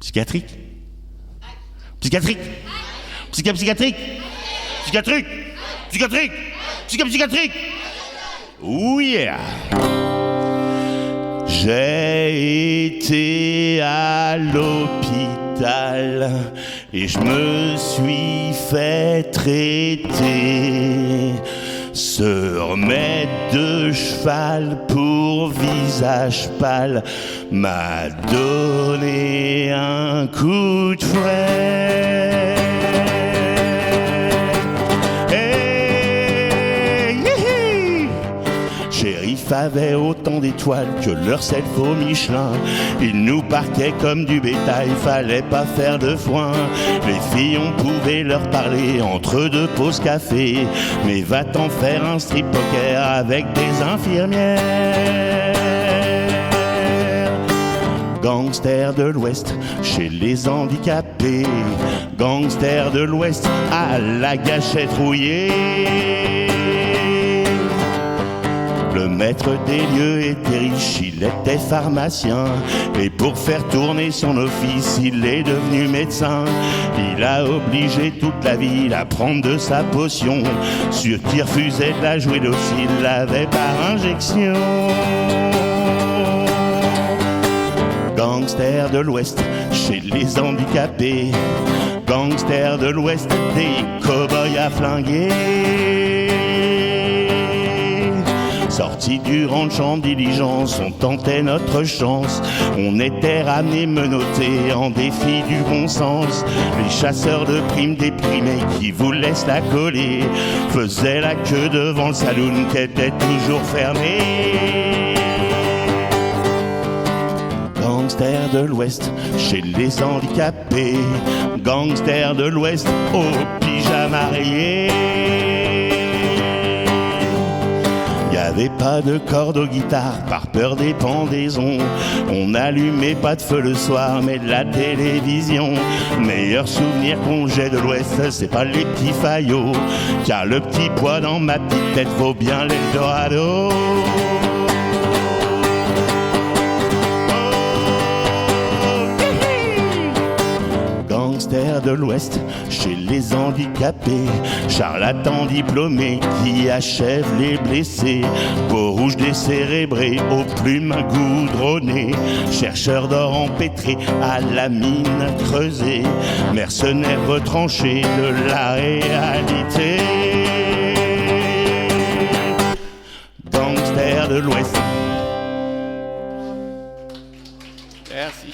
Psychiatrique. Psychiatrique. Psychiatrique. Psychiatrique. Psychiatrique. Psychiatrique. Oh yeah. J'ai été à l'hôpital et je me suis fait traiter. Se remettre de cheval pour visage pâle m'a donné un coup de fouet. Hey, yeah. Shérif avait autant d'étoiles que leur cerveau Michelin. Il nous parquait comme du bétail, fallait pas faire de foin. Les filles, on pouvait leur parler entre deux pauses café. Mais va-t'en faire un strip poker avec des infirmières. Gangster de l'Ouest, chez les handicapés. Gangster de l'Ouest, à la gâchette rouillée. Le maître des lieux était riche, il était pharmacien. Et pour faire tourner son office, il est devenu médecin. Il a obligé toute la ville à prendre de sa potion. Ceux qui refusaient de la jouer docile l'avaient par injection. Gangster de l'Ouest, chez les handicapés. Gangster de l'Ouest, des cow-boys à flinguer. Sortis du ranch en diligence, on tentait notre chance. On était ramenés menottés en défi du bon sens. Les chasseurs de primes déprimés qui voulaient se la coller faisaient la queue devant le saloon qui était toujours fermé. Gangster de l'Ouest, chez les handicapés. Gangster de l'Ouest, au pyjama rayé. Y'avait pas de corde aux guitares par peur des pendaisons. On n'allumait pas de feu le soir mais de la télévision. Meilleur souvenir qu'on jette de l'Ouest, c'est pas les petits faillots. Car le petit poids dans ma petite tête vaut bien l'Eldorado. Gangster de l'Ouest, chez les handicapés. Charlatan diplômé qui achève les blessés. Peau rouge décérébrée, aux plumes goudronnées. Chercheur d'or empêtré à la mine creusée. Mercenaire retranché de la réalité. Gangster de l'Ouest. Merci.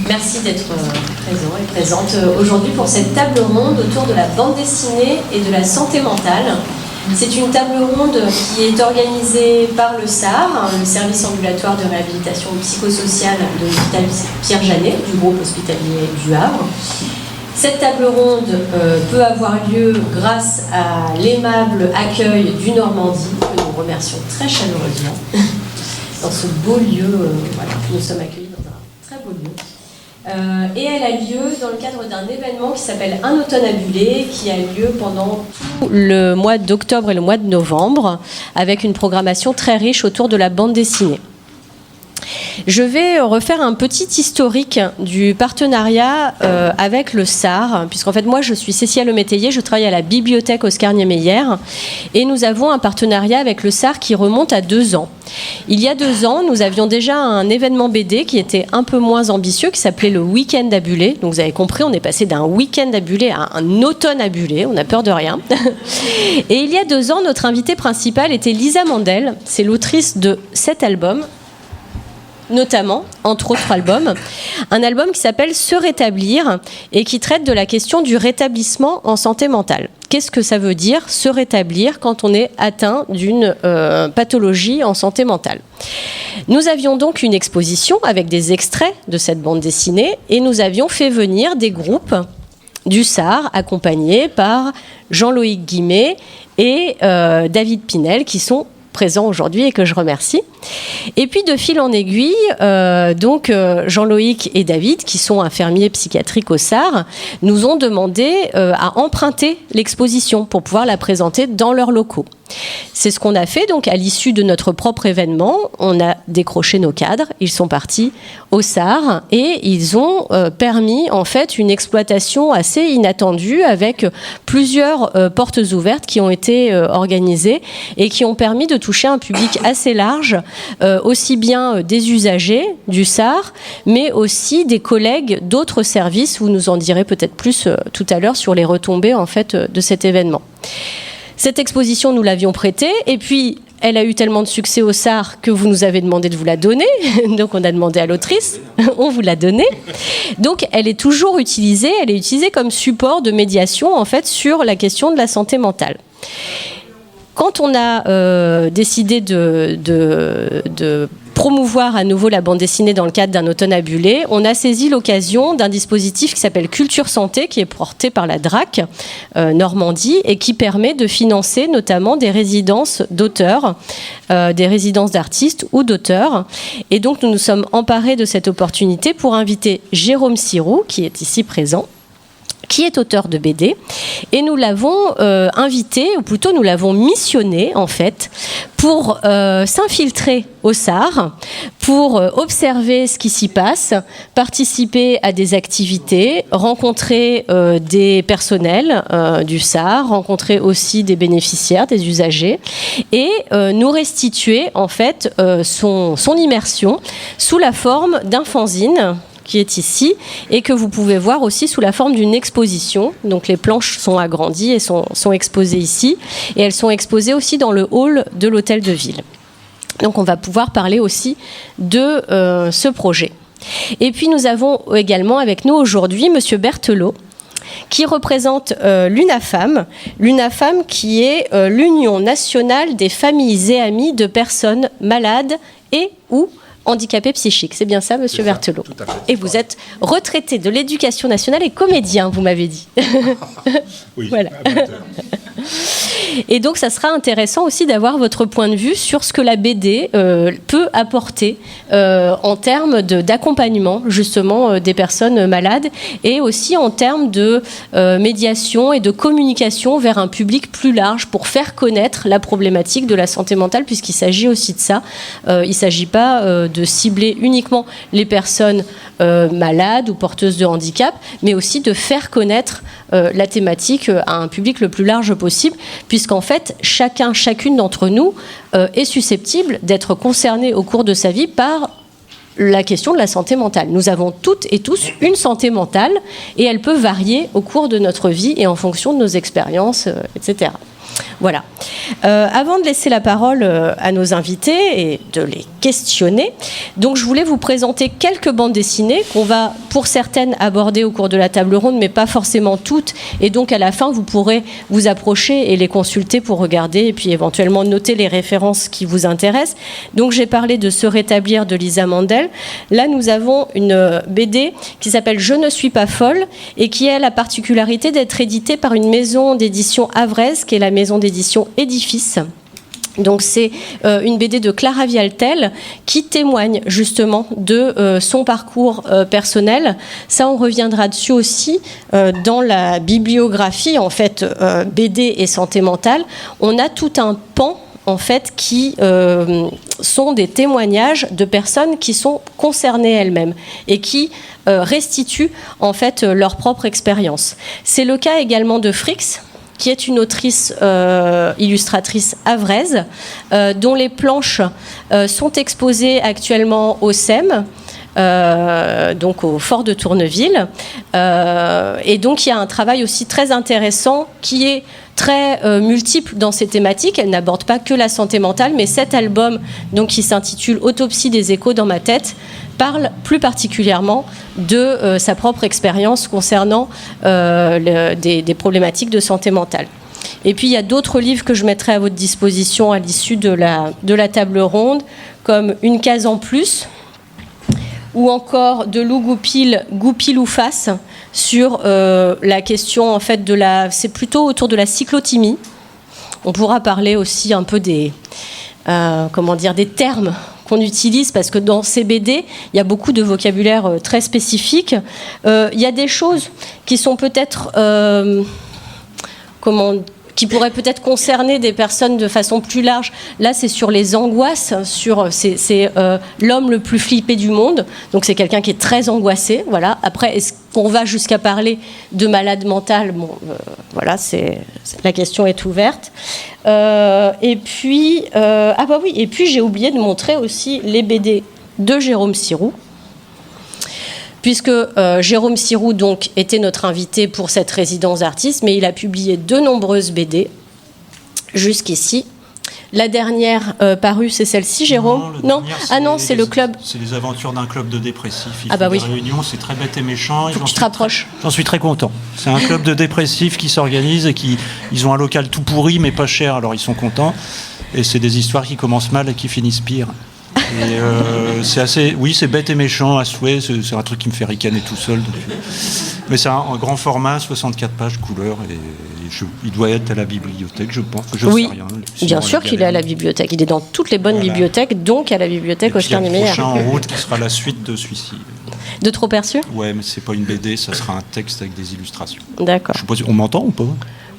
Merci d'être présent et présente aujourd'hui pour cette table ronde autour de la bande dessinée et de la santé mentale. C'est une table ronde qui est organisée par le SAR, le service ambulatoire de réhabilitation psychosociale de l'hôpital Pierre-Janet, du groupe hospitalier du Havre. Cette table ronde peut avoir lieu grâce à l'aimable accueil du Normandie, que nous remercions très chaleureusement, dans ce beau lieu. Voilà, nous sommes accueillis dans un très beau lieu. Et elle a lieu dans le cadre d'un événement qui s'appelle Un automne à Buller, qui a lieu pendant tout le mois d'octobre et le mois de novembre, avec une programmation très riche autour de la bande dessinée. Je vais refaire un petit historique du partenariat avec le SAR, puisqu'en fait moi je suis Cécile Lemétayer, je travaille à la bibliothèque Oscar Niemeyer et nous avons un partenariat avec le SAR qui remonte à 2 ans. Il y a 2 ans, nous avions déjà un événement BD qui était un peu moins ambitieux, qui s'appelait le Week-end à Buller. Donc vous avez compris, on est passé d'un week-end à Buller à un automne à Buller, on n'a peur de rien. Et il y a 2 ans, notre invitée principale était Lisa Mandel, c'est l'autrice de cet album, notamment, entre autres albums, un album qui s'appelle Se rétablir et qui traite de la question du rétablissement en santé mentale. Qu'est-ce que ça veut dire, se rétablir, quand on est atteint d'une pathologie en santé mentale ? Nous avions donc une exposition avec des extraits de cette bande dessinée et nous avions fait venir des groupes du SAR accompagnés par Jean-Loïc Guimet et David Pinel qui sont présents aujourd'hui et que je remercie. Et puis de fil en aiguille, Jean-Loïc et David, qui sont infirmiers psychiatriques au SAR, nous ont demandé à emprunter l'exposition pour pouvoir la présenter dans leurs locaux. C'est ce qu'on a fait, donc à l'issue de notre propre événement, on a décroché nos cadres, ils sont partis au SAR et ils ont permis en fait une exploitation assez inattendue avec plusieurs portes ouvertes qui ont été organisées et qui ont permis de toucher un public assez large, aussi bien des usagers du SAR, mais aussi des collègues d'autres services. Vous nous en direz peut-être plus tout à l'heure sur les retombées en fait de cet événement. Cette exposition, nous l'avions prêtée, et puis elle a eu tellement de succès au SAR que vous nous avez demandé de vous la donner. Donc on a demandé à l'autrice, on vous l'a donnée. Donc elle est toujours utilisée, elle est utilisée comme support de médiation en fait sur la question de la santé mentale. Quand on a décidé de promouvoir à nouveau la bande dessinée dans le cadre d'un automne à Bullé, on a saisi l'occasion d'un dispositif qui s'appelle Culture Santé, qui est porté par la DRAC Normandie et qui permet de financer notamment des résidences d'auteurs, des résidences d'artistes ou d'auteurs. Et donc nous nous sommes emparés de cette opportunité pour inviter Jérôme Siroux, qui est ici présent, qui est auteur de BD, et nous l'avons invité, ou plutôt nous l'avons missionné en fait, pour s'infiltrer au SAR, pour observer ce qui s'y passe, participer à des activités, rencontrer des personnels du SAR, rencontrer aussi des bénéficiaires, des usagers, et nous restituer en fait son immersion sous la forme d'un fanzine qui est ici et que vous pouvez voir aussi sous la forme d'une exposition. Donc les planches sont agrandies et sont exposées ici, et elles sont exposées aussi dans le hall de l'hôtel de ville. Donc on va pouvoir parler aussi de ce projet. Et puis nous avons également avec nous aujourd'hui Monsieur Berthelot, qui représente l'UNAFAM. L'UNAFAM qui est l'Union nationale des familles et amis de personnes malades et ou handicapé psychique. C'est bien ça, Monsieur Berthelot. Et vous êtes retraité de l'Éducation nationale et comédien, vous m'avez dit. Oui, voilà. Et donc, ça sera intéressant aussi d'avoir votre point de vue sur ce que la BD peut apporter en termes d'accompagnement, justement, des personnes malades, et aussi en termes de médiation et de communication vers un public plus large pour faire connaître la problématique de la santé mentale, puisqu'il s'agit aussi de ça. Il ne s'agit pas de cibler uniquement les personnes malades ou porteuses de handicap, mais aussi de faire connaître la thématique à un public le plus large possible, puisqu'en fait, chacune d'entre nous est susceptible d'être concerné au cours de sa vie par la question de la santé mentale. Nous avons toutes et tous une santé mentale, et elle peut varier au cours de notre vie et en fonction de nos expériences, etc. Voilà. Avant de laisser la parole à nos invités et de les questionner, donc je voulais vous présenter quelques bandes dessinées qu'on va, pour certaines, aborder au cours de la table ronde, mais pas forcément toutes. Et donc, à la fin, vous pourrez vous approcher et les consulter pour regarder et puis éventuellement noter les références qui vous intéressent. Donc, j'ai parlé de Se rétablir de Lisa Mandel. Là, nous avons une BD qui s'appelle Je ne suis pas folle et qui a la particularité d'être éditée par une maison d'édition havraise, qui est la maison d'édition Édifice. Donc c'est une BD de Clara Vialtel qui témoigne justement de son parcours personnel. Ça, on reviendra dessus aussi dans la bibliographie en fait BD et santé mentale. On a tout un pan en fait qui sont des témoignages de personnes qui sont concernées elles-mêmes et qui restituent en fait leur propre expérience. C'est le cas également de Frix, qui est une autrice illustratrice havraise, dont les planches sont exposées actuellement au SEM, donc au Fort de Tourneville. Et donc il y a un travail aussi très intéressant qui est très multiple dans ses thématiques. Elle n'aborde pas que la santé mentale, mais cet album, donc, qui s'intitule Autopsie des échos dans ma tête, parle plus particulièrement de sa propre expérience concernant des problématiques de santé mentale. Et puis il y a d'autres livres que je mettrai à votre disposition à l'issue de la table ronde, comme Une case en plus, ou encore de Lou Goupil ou Face, sur la question en fait c'est plutôt autour de la cyclothymie. On pourra parler aussi un peu des termes qu'on utilise, parce que dans ces BD, il y a beaucoup de vocabulaire très spécifique. Il y a des choses qui sont peut-être qui pourrait peut-être concerner des personnes de façon plus large. Là, c'est sur les angoisses, c'est l'homme le plus flippé du monde, donc c'est quelqu'un qui est très angoissé, voilà. Après, est-ce qu'on va jusqu'à parler de malade mental? Bon, voilà, la question est ouverte. Et puis j'ai oublié de montrer aussi les BD de Jérôme Siroux, puisque Jérôme Siroux donc était notre invité pour cette résidence d'artistes, mais il a publié de nombreuses BD jusqu'ici. La dernière parue, c'est celle-ci, Jérôme? Non, c'est le club. C'est les aventures d'un club de dépressifs. Ils font des réunions, c'est très bête et méchant. Faut que tu te rapproches. J'en suis très content. C'est un club de dépressifs qui s'organise et ils ont un local tout pourri mais pas cher, alors ils sont contents. Et c'est des histoires qui commencent mal et qui finissent pire. Et c'est bête et méchant à souhait, c'est un truc qui me fait ricaner tout seul. Mais c'est un grand format, 64 pages couleur, et il doit être à la bibliothèque, je pense. Oui, sais rien. Bien sûr qu'il est à la bibliothèque, il est dans toutes les bonnes bibliothèques, donc à la bibliothèque Oscar Niemeyer. Le prochain en route qui sera la suite de celui-ci. De Trop perçu? Ouais, mais c'est pas une BD, ça sera un texte avec des illustrations. D'accord. Je sais pas si on m'entend ou pas?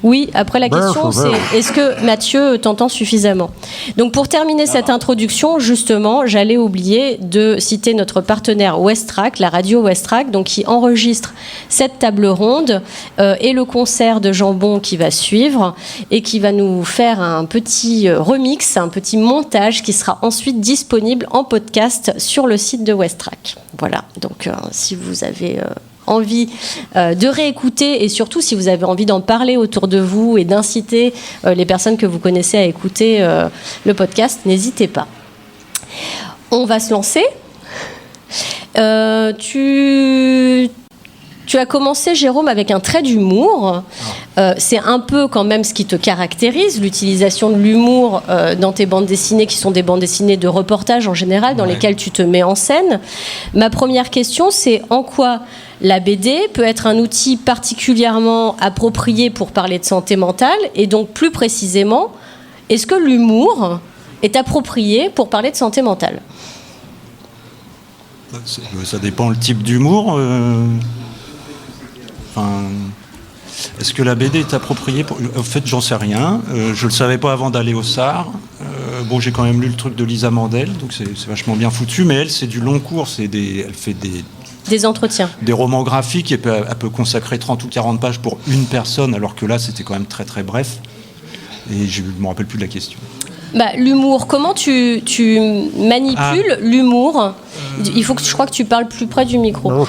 Oui, après la question c'est est-ce que Mathieu t'entend suffisamment? Donc pour terminer cette introduction, justement, j'allais oublier de citer notre partenaire Westrack, la radio Westrack, donc qui enregistre cette table ronde et le concert de Jambon qui va suivre et qui va nous faire un petit remix, un petit montage qui sera ensuite disponible en podcast sur le site de Westrack. Voilà, donc si vous avez envie de réécouter et surtout si vous avez envie d'en parler autour de vous et d'inciter les personnes que vous connaissez à écouter le podcast, n'hésitez pas. On va se lancer. Tu as commencé, Jérôme, avec un trait d'humour. C'est un peu quand même ce qui te caractérise, l'utilisation de l'humour dans tes bandes dessinées, qui sont des bandes dessinées de reportage en général, dans lesquelles tu te mets en scène. Ma première question, c'est en quoi la BD peut être un outil particulièrement approprié pour parler de santé mentale, et donc plus précisément, est-ce que l'humour est approprié pour parler de santé mentale? Ça dépend le type d'humour. Est-ce que la BD est appropriée En fait, j'en sais rien. Je le savais pas avant d'aller au SAR. J'ai quand même lu le truc de Lisa Mandel, donc c'est vachement bien foutu. Mais elle, c'est du long cours. Elle fait des entretiens. Des romans graphiques, et elle peut consacrer 30 ou 40 pages pour une personne, alors que là, c'était quand même très très bref. Et je ne me rappelle plus de la question. L'humour, comment tu manipules l'humour? Je crois que tu parles plus près du micro.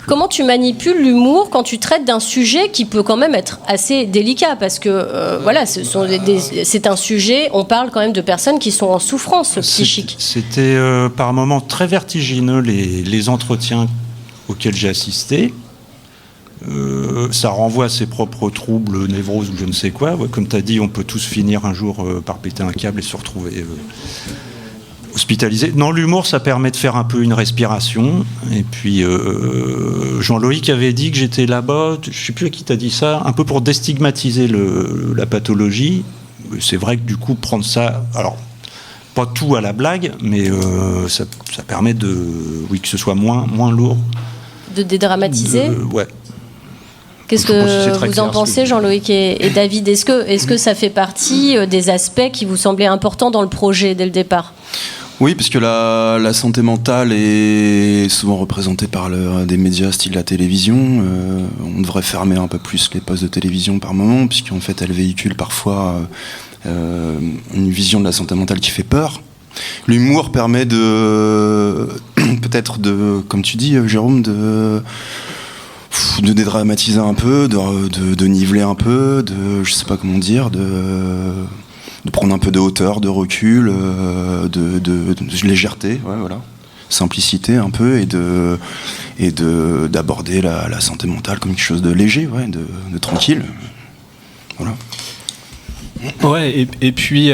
Comment tu manipules l'humour quand tu traites d'un sujet qui peut quand même être assez délicat? Parce que c'est un sujet, on parle quand même de personnes qui sont en souffrance psychique. C'était par moments très vertigineux les entretiens auxquels j'ai assisté. Ça renvoie à ses propres troubles, névroses ou je ne sais quoi. Ouais, comme tu as dit, on peut tous finir un jour par péter un câble et se retrouver hospitalisé. Non, l'humour, ça permet de faire un peu une respiration. Et puis, Jean-Loïc avait dit que j'étais là-bas, je ne sais plus à qui t'as dit ça, un peu pour déstigmatiser la pathologie. C'est vrai que du coup, prendre ça... Alors, pas tout à la blague, mais ça permet que ce soit moins lourd. De dédramatiser ouais. Qu'est-ce que vous en pensez, Jean-Loïc et David? Est-ce que ça fait partie des aspects qui vous semblaient importants dans le projet dès le départ? Oui, parce que la santé mentale est souvent représentée par des médias style la télévision. On devrait fermer un peu plus les postes de télévision par moment, puisqu'en fait, elle véhicule parfois une vision de la santé mentale qui fait peur. L'humour permet peut-être comme tu dis, Jérôme, de dédramatiser un peu, de niveler un peu, je sais pas comment dire, de prendre un peu de hauteur, de recul, de légèreté, ouais, voilà, simplicité un peu, et d'aborder la santé mentale comme quelque chose de léger, ouais, de tranquille, voilà. Ouais, et puis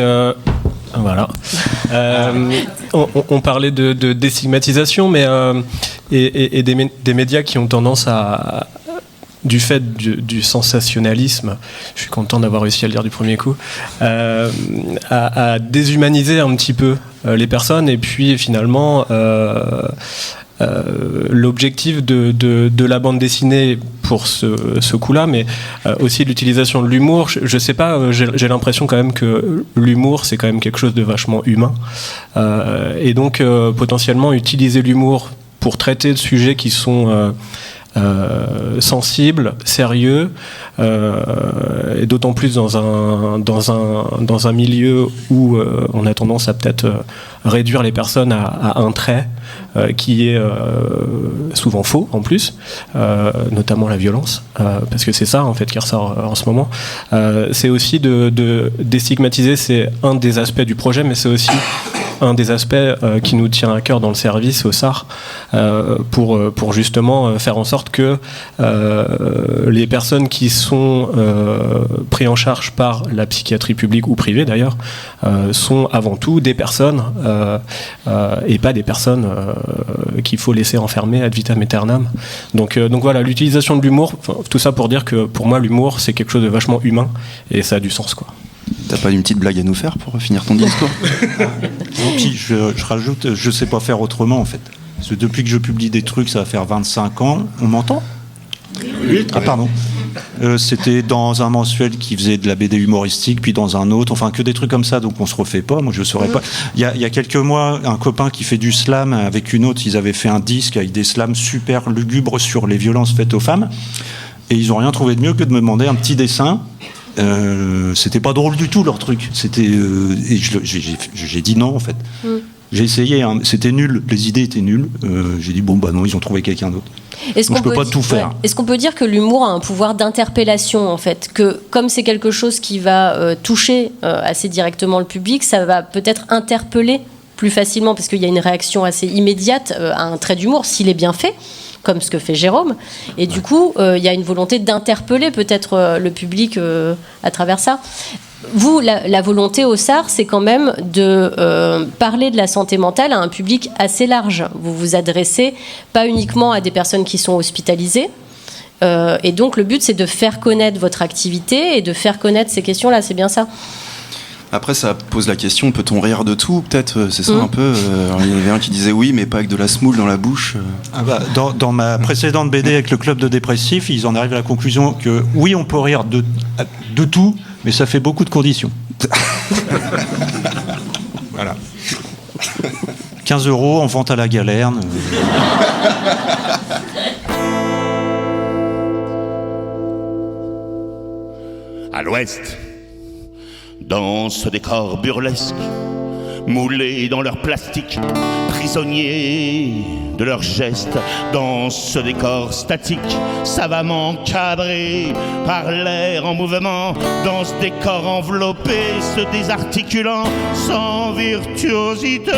voilà. On parlait de déstigmatisation, mais et des médias qui ont tendance du fait du sensationnalisme, je suis content d'avoir réussi à le dire du premier coup, à déshumaniser un petit peu les personnes, et puis finalement l'objectif de la bande dessinée pour ce coup-là, mais aussi l'utilisation de l'humour. Je sais pas, j'ai l'impression quand même que l'humour, c'est quand même quelque chose de vachement humain. Et donc, potentiellement, utiliser l'humour pour traiter de sujets qui sont sensibles, sérieux, et d'autant plus dans un milieu où on a tendance à peut-être réduire les personnes à un trait qui est souvent faux en plus, notamment la violence, parce que c'est ça en fait qui ressort en ce moment. C'est aussi de déstigmatiser, c'est un des aspects du projet, mais c'est aussi un des aspects qui nous tient à cœur dans le service au SAR, pour justement faire en sorte que les personnes qui sont prises en charge par la psychiatrie publique ou privée d'ailleurs sont avant tout des personnes et pas des personnes qu'il faut laisser enfermer ad vitam aeternam. Donc voilà, l'utilisation de l'humour, tout ça pour dire que pour moi l'humour c'est quelque chose de vachement humain et ça a du sens, quoi. T'as pas une petite blague à nous faire pour finir ton discours? Puis je rajoute, je sais pas faire autrement en fait. Parce que depuis que je publie des trucs, ça va faire 25 ans. On m'entend? Oui. Ah pardon. C'était dans un mensuel qui faisait de la BD humoristique, puis dans un autre, enfin que des trucs comme ça, donc on se refait pas. Moi je saurais pas. Il y a quelques mois, un copain qui fait du slam avec une autre, ils avaient fait un disque avec des slams super lugubres sur les violences faites aux femmes, et ils ont rien trouvé de mieux que de me demander un petit dessin. C'était pas drôle du tout leur truc. C'était et j'ai dit non en fait. J'ai essayé, hein, c'était nul, les idées étaient nulles. J'ai dit bon bah non, ils ont trouvé quelqu'un d'autre. Donc je peux pas tout faire. Est-ce qu'on peut dire que l'humour a un pouvoir d'interpellation en fait, que comme c'est quelque chose qui va toucher assez directement le public, ça va peut-être interpeller plus facilement parce qu'il y a une réaction assez immédiate à un trait d'humour s'il est bien fait, comme ce que fait Jérôme, et du coup il y a une volonté d'interpeller peut-être le public à travers ça. Vous, la volonté au SAR, c'est quand même de parler de la santé mentale à un public assez large. Vous vous adressez pas uniquement à des personnes qui sont hospitalisées, et donc le but c'est de faire connaître votre activité et de faire connaître ces questions-là, c'est bien ça? Après, ça pose la question, peut-on rire de tout? Peut-être, c'est ça un peu. Il y avait un qui disait oui, mais pas avec de la semoule dans la bouche. Ah bah, dans ma précédente BD avec le club de dépressifs, ils en arrivent à la conclusion que oui, on peut rire de tout, mais ça fait beaucoup de conditions. Voilà. 15 € en vente à la galerne. À l'ouest, dans ce décor burlesque, moulés dans leur plastique, prisonniers de leurs gestes, dans ce décor statique, savamment cadré par l'air en mouvement, dans ce décor enveloppé, se désarticulant sans virtuosité.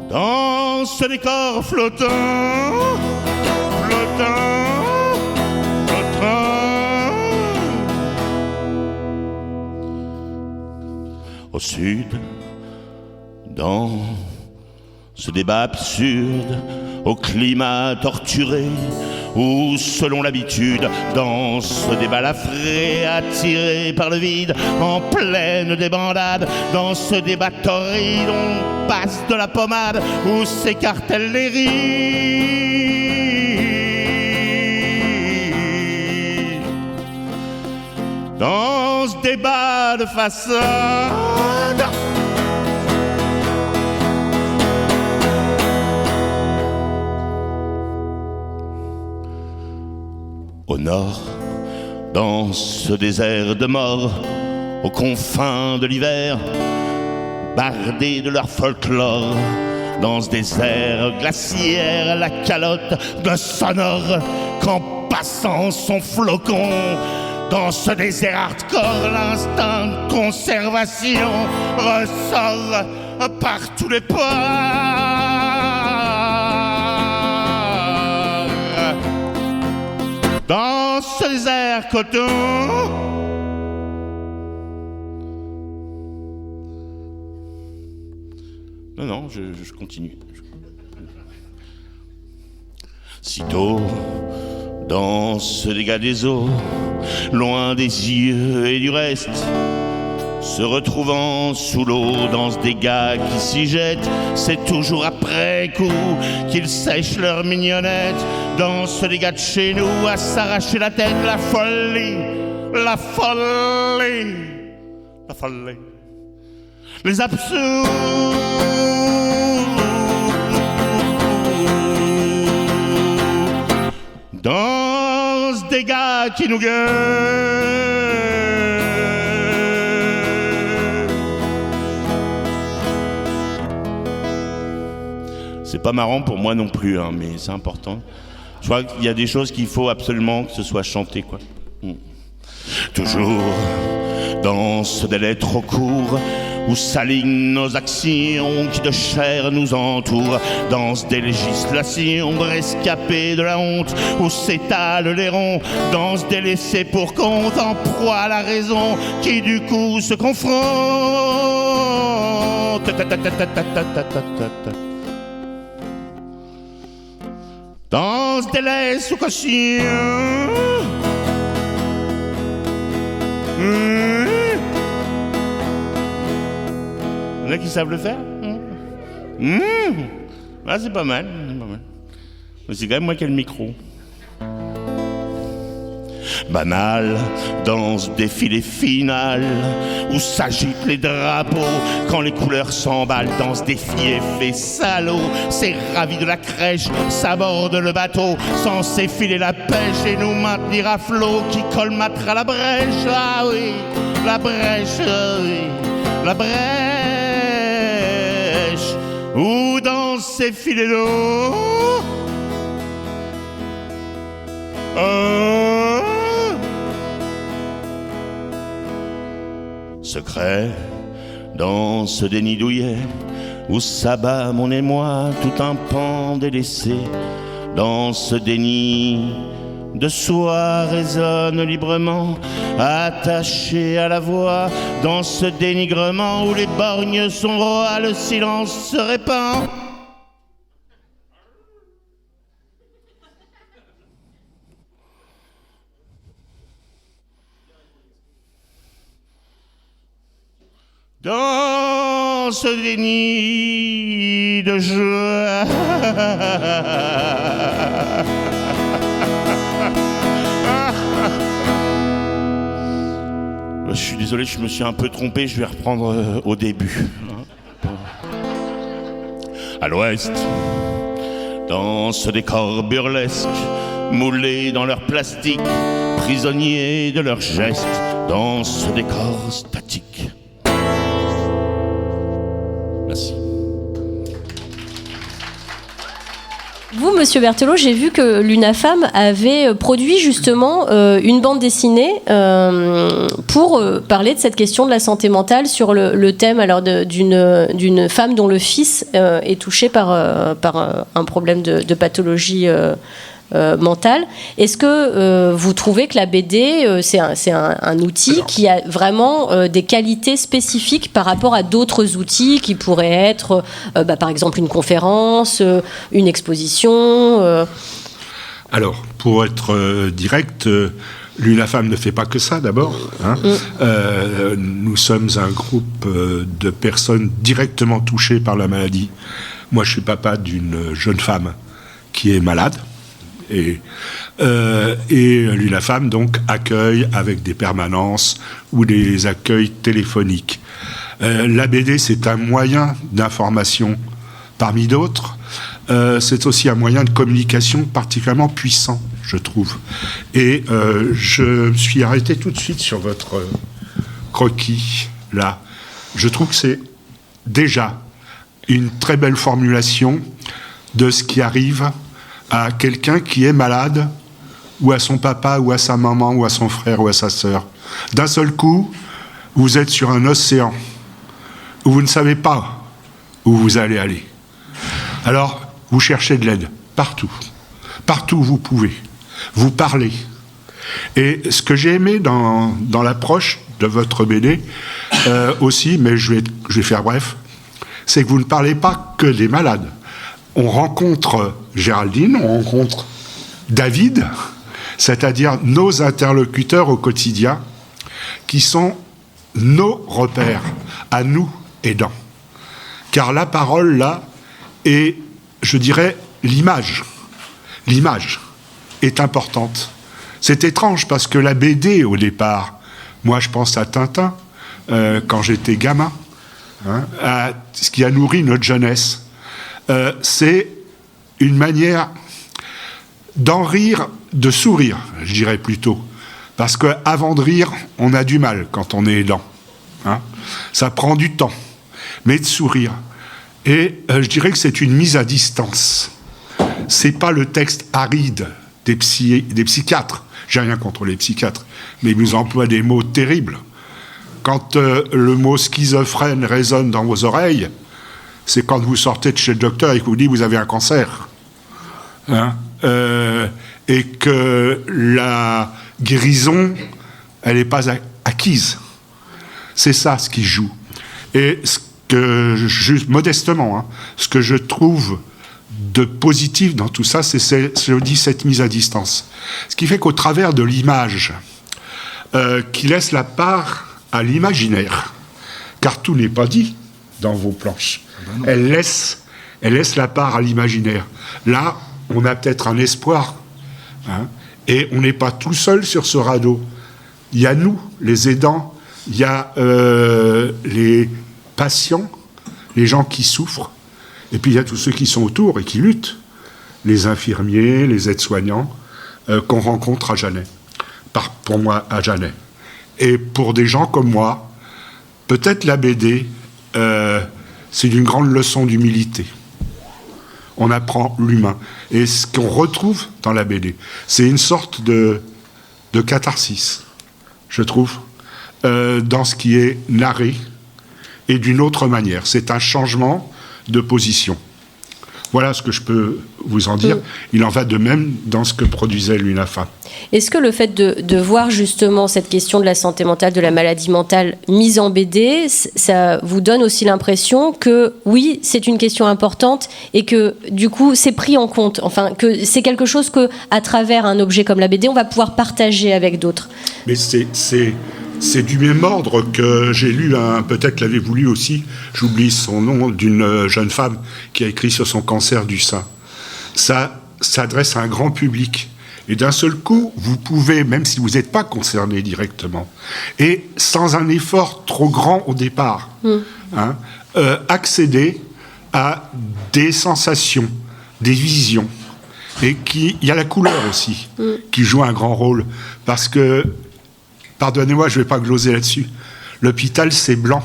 Dans ce décor flottant, au sud, dans ce débat absurde, au climat torturé, où selon l'habitude, dans ce débat lafré, attiré par le vide, en pleine débandade, dans ce débat torride, on passe de la pommade, où s'écartèlent les rides. Dans ce débat de façade, au nord, dans ce désert de mort, aux confins de l'hiver, bardés de leur folklore, dans ce désert glaciaire, la calotte d'un sonore qu'en passant son flocon. Dans ce désert hardcore, l'instinct de conservation ressort par tous les pores. Dans ce désert coton, non, je continue. Sitôt, dans ce dégât des eaux, loin des yeux et du reste, se retrouvant sous l'eau dans ce dégât qui s'y jettent, c'est toujours après coup qu'ils sèchent leurs mignonnettes. Dans ce dégât de chez nous, à s'arracher la tête, la folie, la folie, la folie, les absurdes. Dans ce dégât qui nous gueule. C'est pas marrant pour moi non plus, hein, mais c'est important. Je crois qu'il y a des choses qu'il faut absolument que ce soit chanté, quoi. Toujours dans ce délai trop court où s'alignent nos actions qui de chair nous entourent, dans ce des législations rescapées de la honte où s'étalent les ronds, dans ce des laissés pour compte en proie à la raison qui du coup se confronte. Dans ce délai sous caution, il y en a qui savent le faire. Ah, c'est pas mal. Mais c'est quand même moi qui ai le micro. Banal dans ce défilé final où s'agitent les drapeaux quand les couleurs s'emballent, dans ce défi effet salaud, c'est ravi de la crèche, s'aborde le bateau censé filer la pêche et nous maintenir à flot qui colmatera la brèche. Ah oui, la brèche, oui, la brèche où dans ces filets d'eau secret dans ce déni douillet où s'abat mon émoi, tout un pan délaissé. Dans ce déni de soi résonne librement, attaché à la voix. Dans ce dénigrement où les borgnes sont rois, le silence se répand. Dans ce déni de joie, je suis désolé, je me suis un peu trompé, je vais reprendre au début. À l'ouest, dans ce décor burlesque, moulés dans leur plastique, prisonniers de leurs gestes, dans ce décor statique. Merci. Vous, Monsieur Berthelot, j'ai vu que l'UNAFAM avait produit justement une bande dessinée pour parler de cette question de la santé mentale sur le thème alors d'une femme dont le fils est touché par un problème de pathologie mentale. Est-ce que vous trouvez que la BD, c'est un outil qui a vraiment des qualités spécifiques par rapport à d'autres outils qui pourraient être, par exemple, une conférence, une exposition Alors, pour être direct, l'UNAFAM ne fait pas que ça, d'abord. Hein. Nous sommes un groupe de personnes directement touchées par la maladie. Moi, je suis papa d'une jeune femme qui est malade. Et l'UNAFAM donc accueille avec des permanences ou des accueils téléphoniques. La BD, c'est un moyen d'information parmi d'autres. C'est aussi un moyen de communication particulièrement puissant, je trouve. Et je me suis arrêté tout de suite sur votre croquis, là. Je trouve que c'est déjà une très belle formulation de ce qui arrive à quelqu'un qui est malade, ou à son papa, ou à sa maman, ou à son frère, ou à sa sœur. D'un seul coup, vous êtes sur un océan, où vous ne savez pas où vous allez aller. Alors, vous cherchez de l'aide, partout. Partout où vous pouvez. Vous parlez. Et ce que j'ai aimé dans l'approche de votre BD, aussi, mais je vais faire bref, c'est que vous ne parlez pas que des malades. On rencontre Géraldine, on rencontre David, c'est-à-dire nos interlocuteurs au quotidien, qui sont nos repères, à nous aidants. Car la parole, là, est, je dirais, l'image. L'image est importante. C'est étrange parce que la BD, au départ, moi je pense à Tintin, quand j'étais gamin, à ce qui a nourri notre jeunesse, c'est une manière d'en rire, de sourire, je dirais plutôt. Parce qu'avant de rire, on a du mal quand on est aidant. Ça prend du temps, mais de sourire. Et je dirais que c'est une mise à distance. C'est pas le texte aride des psychiatres. J'ai rien contre les psychiatres, mais ils nous emploient des mots terribles. Quand le mot schizophrène résonne dans vos oreilles, c'est quand vous sortez de chez le docteur et qu'il vous dit vous avez un cancer. Et que la guérison, elle n'est pas acquise. C'est ça ce qui joue. Et ce que, juste modestement, ce que je trouve de positif dans tout ça, c'est cette mise à distance. Ce qui fait qu'au travers de l'image, qui laisse la part à l'imaginaire, car tout n'est pas dit dans vos planches, elle laisse la part à l'imaginaire. Là, on a peut-être un espoir, et on n'est pas tout seul sur ce radeau. Il y a nous, les aidants, il y a les patients, les gens qui souffrent, et puis il y a tous ceux qui sont autour et qui luttent, les infirmiers, les aides-soignants, qu'on rencontre à Jeannet, pour moi à Jeannet. Et pour des gens comme moi, peut-être la BD, c'est une grande leçon d'humilité. On apprend l'humain. Et ce qu'on retrouve dans la BD, c'est une sorte de catharsis, je trouve, dans ce qui est narré, et d'une autre manière. C'est un changement de position. Voilà ce que je peux vous en dire. Il en va de même dans ce que produisait l'UNAFA. Est-ce que le fait de voir justement cette question de la santé mentale, de la maladie mentale mise en BD, ça vous donne aussi l'impression que oui, c'est une question importante et que du coup, c'est pris en compte, enfin, que c'est quelque chose que, à travers un objet comme la BD, on va pouvoir partager avec d'autres? Mais c'est du même ordre que j'ai lu, peut-être l'avez-vous lu aussi, j'oublie son nom, d'une jeune femme qui a écrit sur son cancer du sein. Ça s'adresse à un grand public. Et d'un seul coup, vous pouvez, même si vous n'êtes pas concerné directement, et sans un effort trop grand au départ, accéder à des sensations, des visions. Et il y a la couleur aussi, qui joue un grand rôle. Parce que, pardonnez-moi, je ne vais pas gloser là-dessus, l'hôpital, c'est blanc.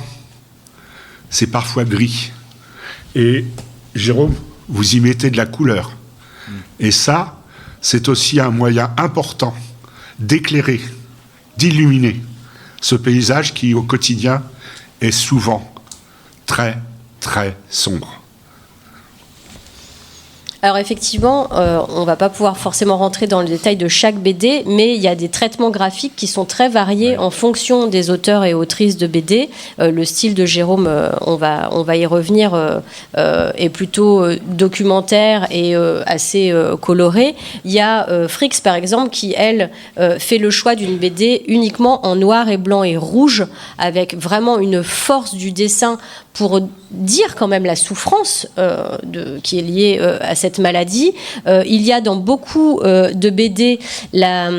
C'est parfois gris. Et Jérôme, vous y mettez de la couleur. Et ça, c'est aussi un moyen important d'éclairer, d'illuminer ce paysage qui, au quotidien, est souvent très, très sombre. Alors effectivement, on ne va pas pouvoir forcément rentrer dans le détail de chaque BD, mais il y a des traitements graphiques qui sont très variés en fonction des auteurs et autrices de BD. Le style de Jérôme, on va y revenir, est plutôt documentaire et assez coloré. Il y a Frix, par exemple, qui, elle, fait le choix d'une BD uniquement en noir et blanc et rouge, avec vraiment une force du dessin pour dire quand même la souffrance qui est liée à cette maladie. Il y a dans beaucoup de BD la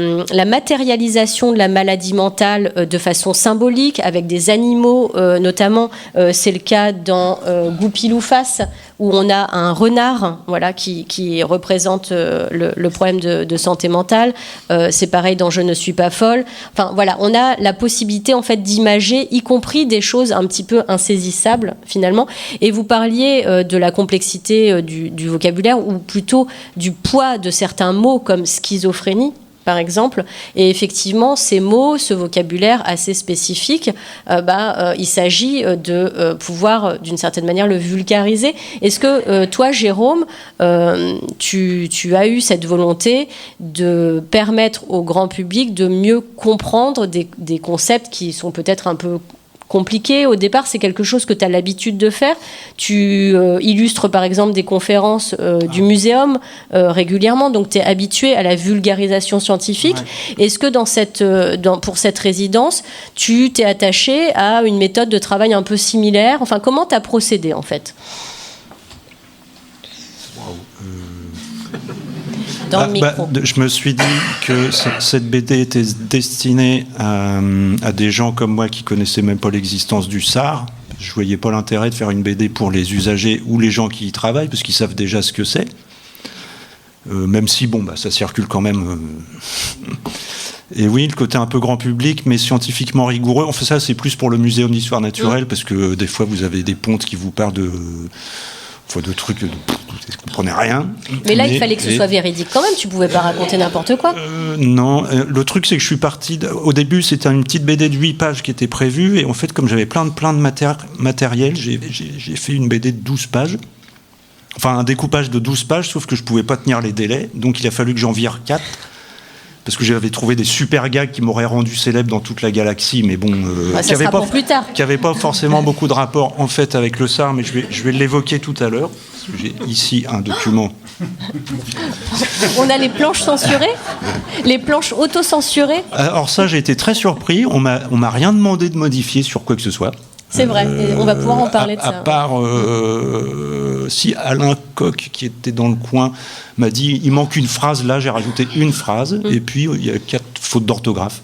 matérialisation de la maladie mentale de façon symbolique, avec des animaux, notamment c'est le cas dans Goupil-ou-Face, où on a un renard, voilà, qui représente le problème de santé mentale. C'est pareil dans Je ne suis pas folle. Enfin voilà, on a la possibilité en fait d'imager, y compris des choses un petit peu insaisissables finalement. Et vous parliez de la complexité du vocabulaire, ou plutôt du poids de certains mots comme schizophrénie, par exemple. Et effectivement, ces mots, ce vocabulaire assez spécifique, il s'agit de pouvoir, d'une certaine manière, le vulgariser. Est-ce que toi, Jérôme, tu as eu cette volonté de permettre au grand public de mieux comprendre des concepts qui sont peut-être un peu compliqué. Au départ, c'est quelque chose que tu as l'habitude de faire. Tu illustres par exemple des conférences du muséum régulièrement, donc tu es habitué à la vulgarisation scientifique. Ouais. Est-ce que pour cette résidence, tu t'es attaché à une méthode de travail un peu similaire? Enfin, comment tu as procédé en fait? Je me suis dit que cette BD était destinée à des gens comme moi qui connaissaient même pas l'existence du SAR. Je voyais pas l'intérêt de faire une BD pour les usagers ou les gens qui y travaillent, parce qu'ils savent déjà ce que c'est. Même si, ça circule quand même. Et oui, le côté un peu grand public, mais scientifiquement rigoureux. En fait, ça, c'est plus pour le Muséum d'histoire naturelle, parce que des fois, vous avez des pontes qui vous parlent de trucs, vous ne comprenez rien. Mais là, il fallait que ce soit véridique quand même, tu ne pouvais pas raconter n'importe quoi. Non, le truc, c'est que je suis parti... Au début, c'était une petite BD de 8 pages qui était prévue, et en fait, comme j'avais plein de matériel, j'ai fait une BD de 12 pages. Enfin, un découpage de 12 pages, sauf que je ne pouvais pas tenir les délais, donc il a fallu que j'en vire 4. Parce que j'avais trouvé des super gags qui m'auraient rendu célèbre dans toute la galaxie, mais bon, qui n'avaient pas forcément beaucoup de rapport en fait avec le SAR, mais je vais l'évoquer tout à l'heure, parce que j'ai ici un document. On a les planches censurées, les planches auto-censurées. Alors ça, j'ai été très surpris, on m'a rien demandé de modifier sur quoi que ce soit. C'est vrai, et on va pouvoir en parler de ça. À part si Alain Coq, qui était dans le coin, m'a dit il manque une phrase, là j'ai rajouté une phrase, et puis il y a 4 fautes d'orthographe.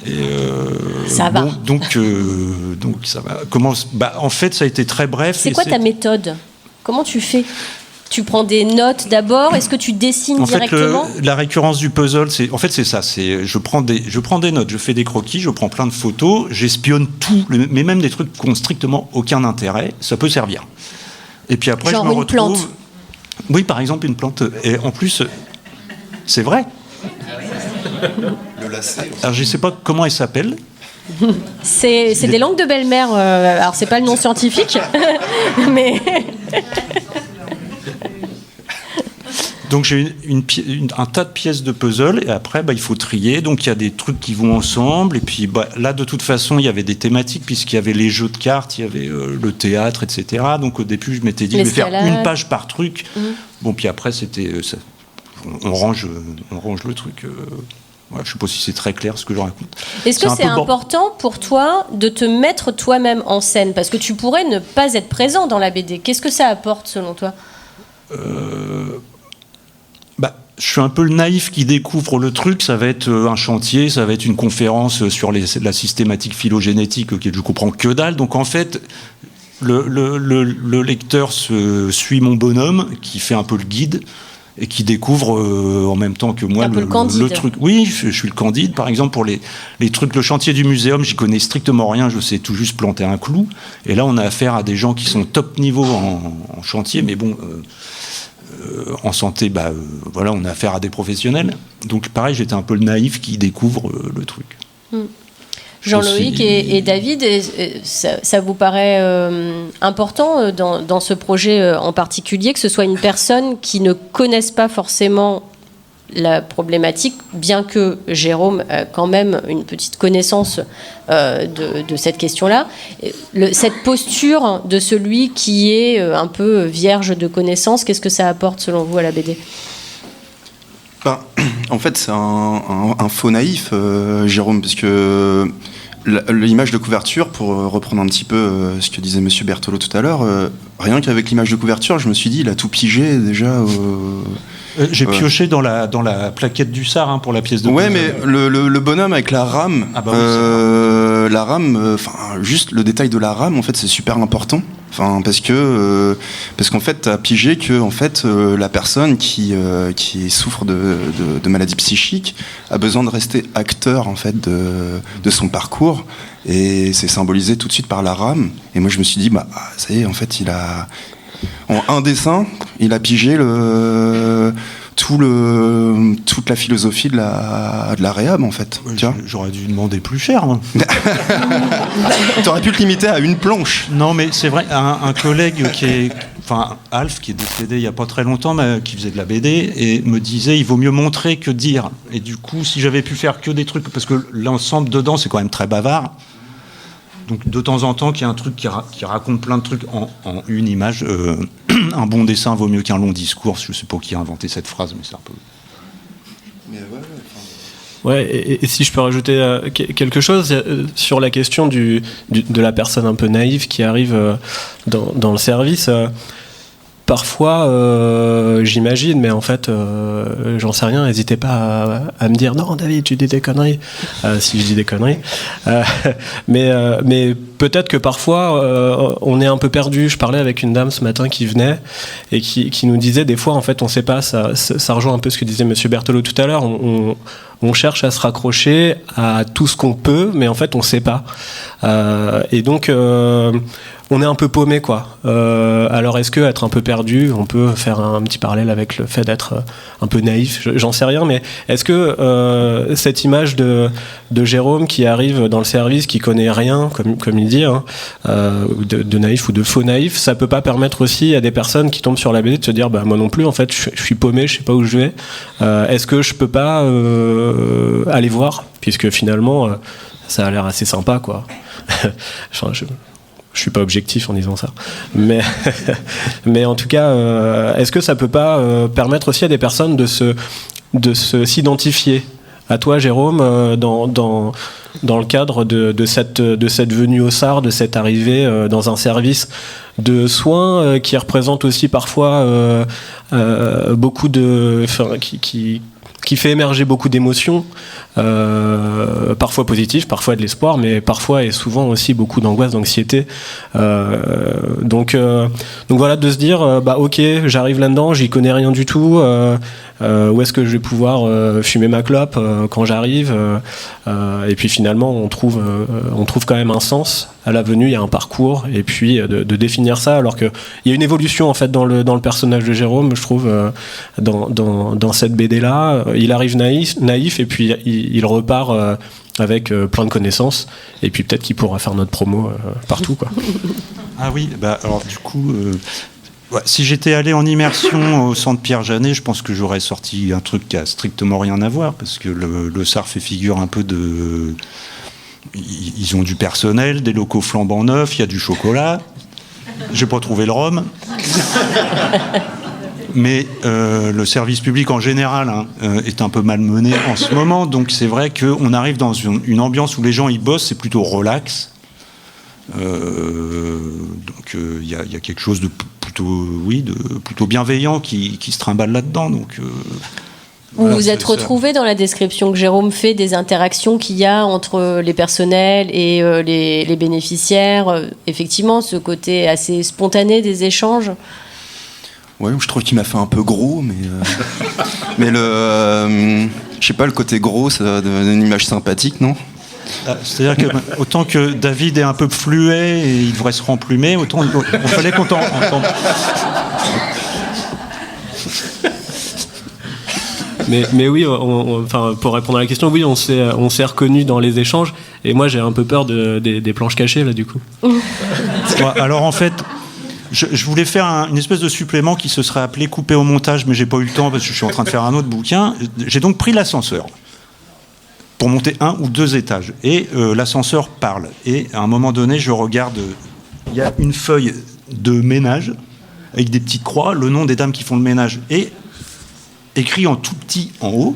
Et ça va. Donc ça va. En fait, ça a été très bref. C'est quoi ta méthode? Comment tu fais? Tu prends des notes d'abord? Est-ce que tu dessines directement? La récurrence du puzzle, c'est ça. Je prends des notes, je fais des croquis, je prends plein de photos, j'espionne tout, mais même des trucs qui n'ont strictement aucun intérêt. Ça peut servir. Et puis après, genre je me retrouve. Plante. Oui, par exemple, une plante. Et en plus, c'est vrai. Le lacet. Alors, je ne sais pas comment elle s'appelle. C'est des langues de belle-mère. Alors, c'est pas le nom scientifique, mais. Donc j'ai un tas de pièces de puzzle, et après il faut trier, donc il y a des trucs qui vont ensemble, et puis là de toute façon il y avait des thématiques, puisqu'il y avait les jeux de cartes, il y avait le théâtre, etc. Donc au début je m'étais dit je vais faire une page par truc. Bon, puis après c'était on range le truc. Je ne sais pas si c'est très clair ce que je raconte. Est-ce que c'est important pour toi de te mettre toi-même en scène? Parce que tu pourrais ne pas être présent dans la BD. Qu'est-ce que ça apporte selon toi? Je suis un peu le naïf qui découvre le truc. Ça va être un chantier, ça va être une conférence sur la systématique phylogénétique auquel je comprends que dalle. Donc en fait, le lecteur suit mon bonhomme qui fait un peu le guide et qui découvre en même temps que moi le truc. Oui, je suis le Candide. Par exemple, pour les trucs, le chantier du muséum, j'y connais strictement rien. Je sais tout juste planter un clou. Et là, on a affaire à des gens qui sont top niveau en chantier, mais bon. En santé, on a affaire à des professionnels. Donc pareil, j'étais un peu le naïf qui découvre le truc. Jean-Loïc et David, ça vous paraît important dans ce projet en particulier que ce soit une personne qui ne connaisse pas forcément la problématique, bien que Jérôme a quand même une petite connaissance de cette question-là. Cette posture de celui qui est un peu vierge de connaissances, qu'est-ce que ça apporte selon vous à la BD? En fait, c'est un faux naïf, Jérôme, parce que l'image de couverture, pour reprendre un petit peu ce que disait Monsieur Berthelot tout à l'heure, rien qu'avec l'image de couverture, je me suis dit, il a tout pigé déjà. J'ai pioché dans la plaquette du SAR pour la pièce de Ouais, mais le bonhomme avec la rame, la rame, juste le détail de la rame, en fait, c'est super important. Parce qu'en fait, t'as pigé que en fait, la personne qui souffre de maladies psychiques a besoin de rester acteur en fait de son parcours, et c'est symbolisé tout de suite par la rame. Et moi, je me suis dit, ça y est, en fait, en un dessin, il a pigé toute la philosophie de la réhab, en fait. J'aurais dû demander plus cher. T'aurais pu te limiter à une planche. Non, mais c'est vrai, un collègue Alf, qui est décédé il n'y a pas très longtemps, qui faisait de la BD, et me disait il vaut mieux montrer que dire. Et du coup, si j'avais pu faire que des trucs, parce que l'ensemble dedans, c'est quand même très bavard. Donc de temps en temps, qu'il y a un truc qui raconte plein de trucs en une image. Un bon dessin vaut mieux qu'un long discours. Je ne sais pas qui a inventé cette phrase, mais c'est un peu... Ouais, et si je peux rajouter quelque chose sur la question de la personne un peu naïve qui arrive dans le service. Parfois, j'imagine, mais en fait, j'en sais rien. N'hésitez pas à me dire non, David, tu dis des conneries. Si je dis des conneries, mais peut-être que parfois, on est un peu perdu. Je parlais avec une dame ce matin qui venait et qui nous disait des fois, en fait, on ne sait pas. Ça rejoint un peu ce que disait Monsieur Berthelot tout à l'heure. On cherche à se raccrocher à tout ce qu'on peut, mais en fait, on ne sait pas. Et donc, on est un peu paumé, quoi. Alors, est-ce que être un peu perdu, on peut faire un petit parallèle avec le fait d'être un peu naïf, j'en sais rien, mais est-ce que cette image de Jérôme qui arrive dans le service, qui connaît rien, comme il dit, hein, de naïf ou de faux naïf, ça peut pas permettre aussi à des personnes qui tombent sur la BD de se dire, bah moi non plus, en fait, je suis paumé, je sais pas où je vais. Est-ce que je peux pas aller voir, puisque finalement, ça a l'air assez sympa, quoi. Enfin, je suis pas objectif en disant ça, mais en tout cas, est-ce que ça peut pas permettre aussi à des personnes de s'identifier à toi, Jérôme, dans le cadre de cette venue au SAR, de cette arrivée dans un service de soins qui représente aussi parfois beaucoup de, qui fait émerger beaucoup d'émotions, parfois positives, parfois de l'espoir, mais parfois et souvent aussi beaucoup d'angoisse, d'anxiété. Donc voilà, de se dire, bah ok, j'arrive là-dedans, j'y connais rien du tout. Où est-ce que je vais pouvoir fumer ma clope quand j'arrive, et puis finalement on trouve quand même un sens à la venue, il y a un parcours, et puis de définir ça, alors qu'il y a une évolution en fait dans le personnage de Jérôme, je trouve, dans cette BD là. Il arrive naïf et puis il repart avec plein de connaissances, et puis peut-être qu'il pourra faire notre promo partout, quoi. Ah oui, bah alors du coup, ouais, si j'étais allé en immersion au centre Pierre-Janet, je pense que j'aurais sorti un truc qui a strictement rien à voir, parce que le SAR fait figure un peu de... Ils ont du personnel, des locaux flambant neufs, il y a du chocolat. J'ai pas trouvé le rhum. Mais le service public en général est un peu malmené en ce moment, donc c'est vrai qu'on arrive dans une ambiance où les gens y bossent, c'est plutôt relax. Donc il y a quelque chose de plutôt bienveillant qui se trimballe là-dedans. Donc vous vous êtes retrouvé dans la description que Jérôme fait des interactions qu'il y a entre les personnels et les bénéficiaires. Effectivement, ce côté assez spontané des échanges. Ouais, je trouve qu'il m'a fait un peu gros, mais je sais pas, le côté gros, ça donne une image sympathique, non? C'est-à-dire que autant que David est un peu fluet et il devrait se remplumer, autant il fallait qu'on t'entende. Mais oui, enfin, pour répondre à la question, oui, on s'est reconnu dans les échanges, et moi j'ai un peu peur des planches cachées là, du coup. Alors en fait, je voulais faire une espèce de supplément qui se serait appelé Coupé au montage, mais j'ai pas eu le temps parce que je suis en train de faire un autre bouquin. J'ai donc pris l'ascenseur pour monter 1 ou 2 étages, et l'ascenseur parle, et à un moment donné je regarde, il y a une feuille de ménage avec des petites croix, le nom des dames qui font le ménage, et écrit en tout petit en haut,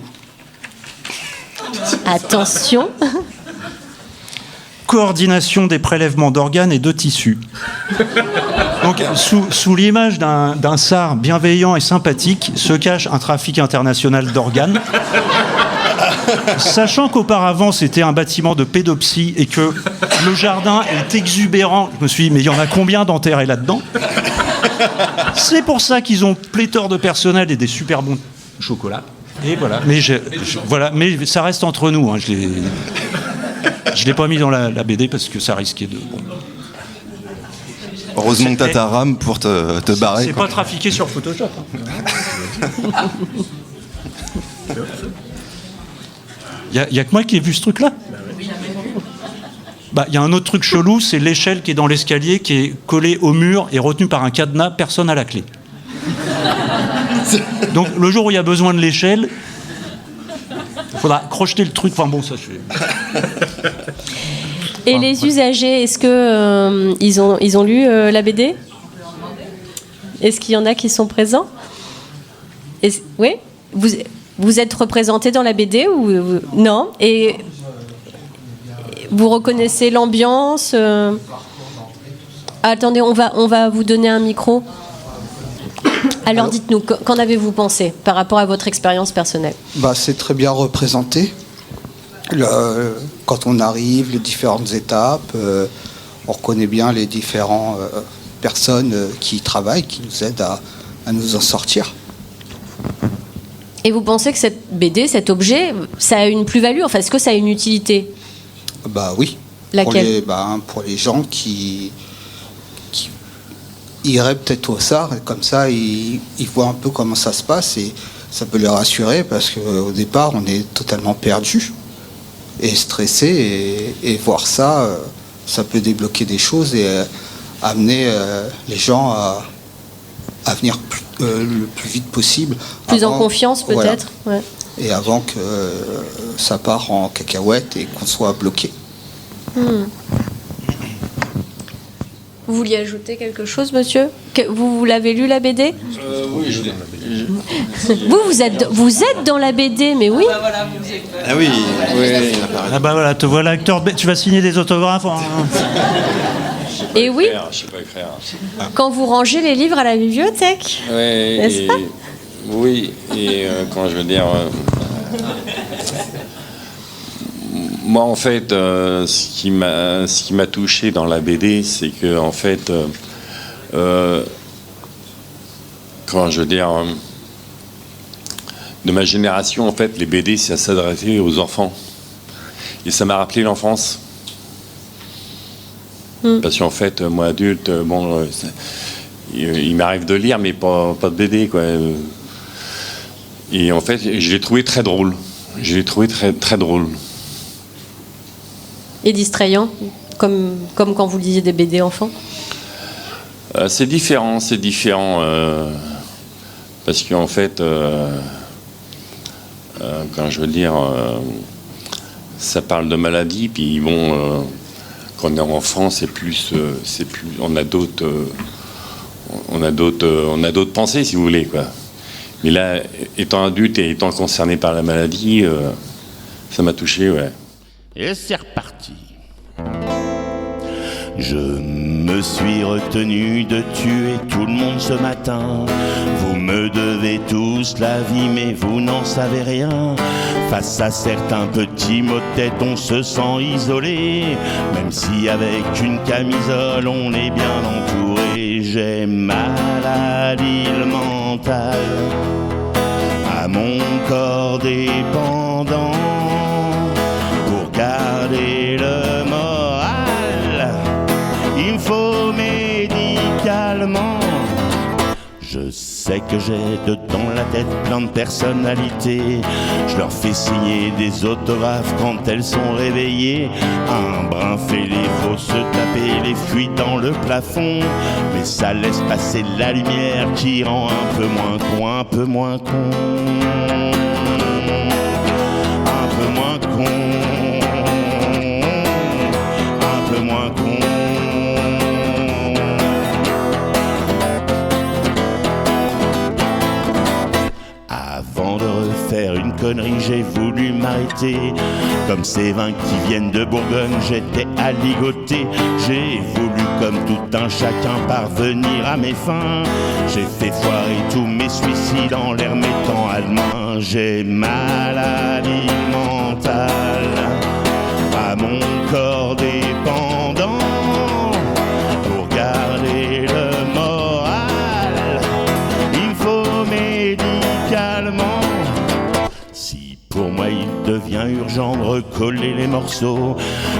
attention, coordination des prélèvements d'organes et de tissus. Donc sous l'image d'un SAR bienveillant et sympathique se cache un trafic international d'organes. Sachant qu'auparavant c'était un bâtiment de pédopsie et que le jardin est exubérant, je me suis dit, mais il y en a combien d'enterrés là-dedans? C'est pour ça qu'ils ont pléthore de personnel et des super bons chocolats. Et voilà. Mais voilà. Mais ça reste entre nous. Hein. Je l'ai pas mis dans la BD parce que ça risquait de. Bon. Heureusement que t'as ta RAM pour te barrer. C'est pas trafiqué sur Photoshop. Hein. Y a que moi qui ai vu ce truc-là. Bah, y a un autre truc chelou, c'est l'échelle qui est dans l'escalier, qui est collée au mur et retenue par un cadenas, personne n'a la clé. Donc le jour où il y a besoin de l'échelle, il faudra crocheter le truc. Enfin bon, ça je fais. Et les usagers, est-ce que ils ont lu la BD? Est-ce qu'il y en a qui sont présents? Oui, vous êtes représenté dans la BD ou non? Et vous reconnaissez l'ambiance? Attendez, on va vous donner un micro. Alors dites-nous, qu'en avez-vous pensé par rapport à votre expérience personnelle? C'est très bien représenté. Quand on arrive, les différentes étapes, on reconnaît bien les différentes personnes qui y travaillent, qui nous aident à nous en sortir. Et vous pensez que cette BD, cet objet, ça a une plus-value? Enfin, est-ce que ça a une utilité? Oui. Laquelle? Pour les gens qui iraient peut-être au SAR, et comme ça, ils voient un peu comment ça se passe, et ça peut les rassurer, parce qu'au départ, on est totalement perdu et stressé, et voir ça, ça peut débloquer des choses et amener les gens à venir le plus vite possible. Plus en confiance, peut-être. Voilà. Ouais. Et avant que ça part en cacahuète et qu'on soit bloqué. Vous vouliez ajouter quelque chose, monsieur? Vous l'avez lu, la BD? Oui, je l'ai. Vous êtes dans la BD, mais oui. Ah oui, Ah bah voilà, te voilà acteur. Tu vas signer des autographes. Et oui, Je sais pas écrire. quand vous rangez les livres à la bibliothèque. Ouais, N'est-ce pas? Oui, et comment je veux dire... moi, en fait, ce qui m'a touché dans la BD, c'est que, en fait, comment je veux dire, de ma génération, en fait, les BD, ça s'adressait aux enfants. Et ça m'a rappelé l'enfance. Parce qu'en fait, moi, adulte, il m'arrive de lire, mais pas de BD, quoi. Et en fait, je l'ai trouvé très drôle. Je l'ai trouvé très, très drôle. Et distrayant, comme quand vous lisiez des BD enfants? C'est différent. Parce qu'en fait, quand je veux dire, ça parle de maladie, puis bon, quand on est enfant, c'est plus, on a d'autres pensées, si vous voulez, quoi. Mais là, étant adulte et étant concerné par la maladie, ça m'a touché, ouais. Et c'est reparti. Je me suis retenu de tuer tout le monde ce matin. Vous me devez tous la vie, mais vous n'en savez rien. Face à certains petits maux de tête, on se sent isolé. Même si avec une camisole, on est bien entouré. J'ai maladie mentale, à mon corps dépendant. Pour garder le moral, il me faut médicalement. Je sais que j'ai dedans la tête plein de personnalités. Je leur fais signer des autographes quand elles sont réveillées. Un brin fêlé, faut se taper les fuites dans le plafond. Mais ça laisse passer la lumière qui rend un peu moins con, un peu moins con. Un peu moins con. Un peu moins con. Avant de refaire une connerie, j'ai voulu m'arrêter. Comme ces vins qui viennent de Bourgogne, j'étais à ligoter. J'ai voulu, comme tout un chacun, parvenir à mes fins. J'ai fait foirer tous mes suicides en les remettant à demain. J'ai maladie mentale, à mon corps dépendant. Pour garder le moral, il faut médicalement. Si pour moi il devient urgent de recoller les morceaux,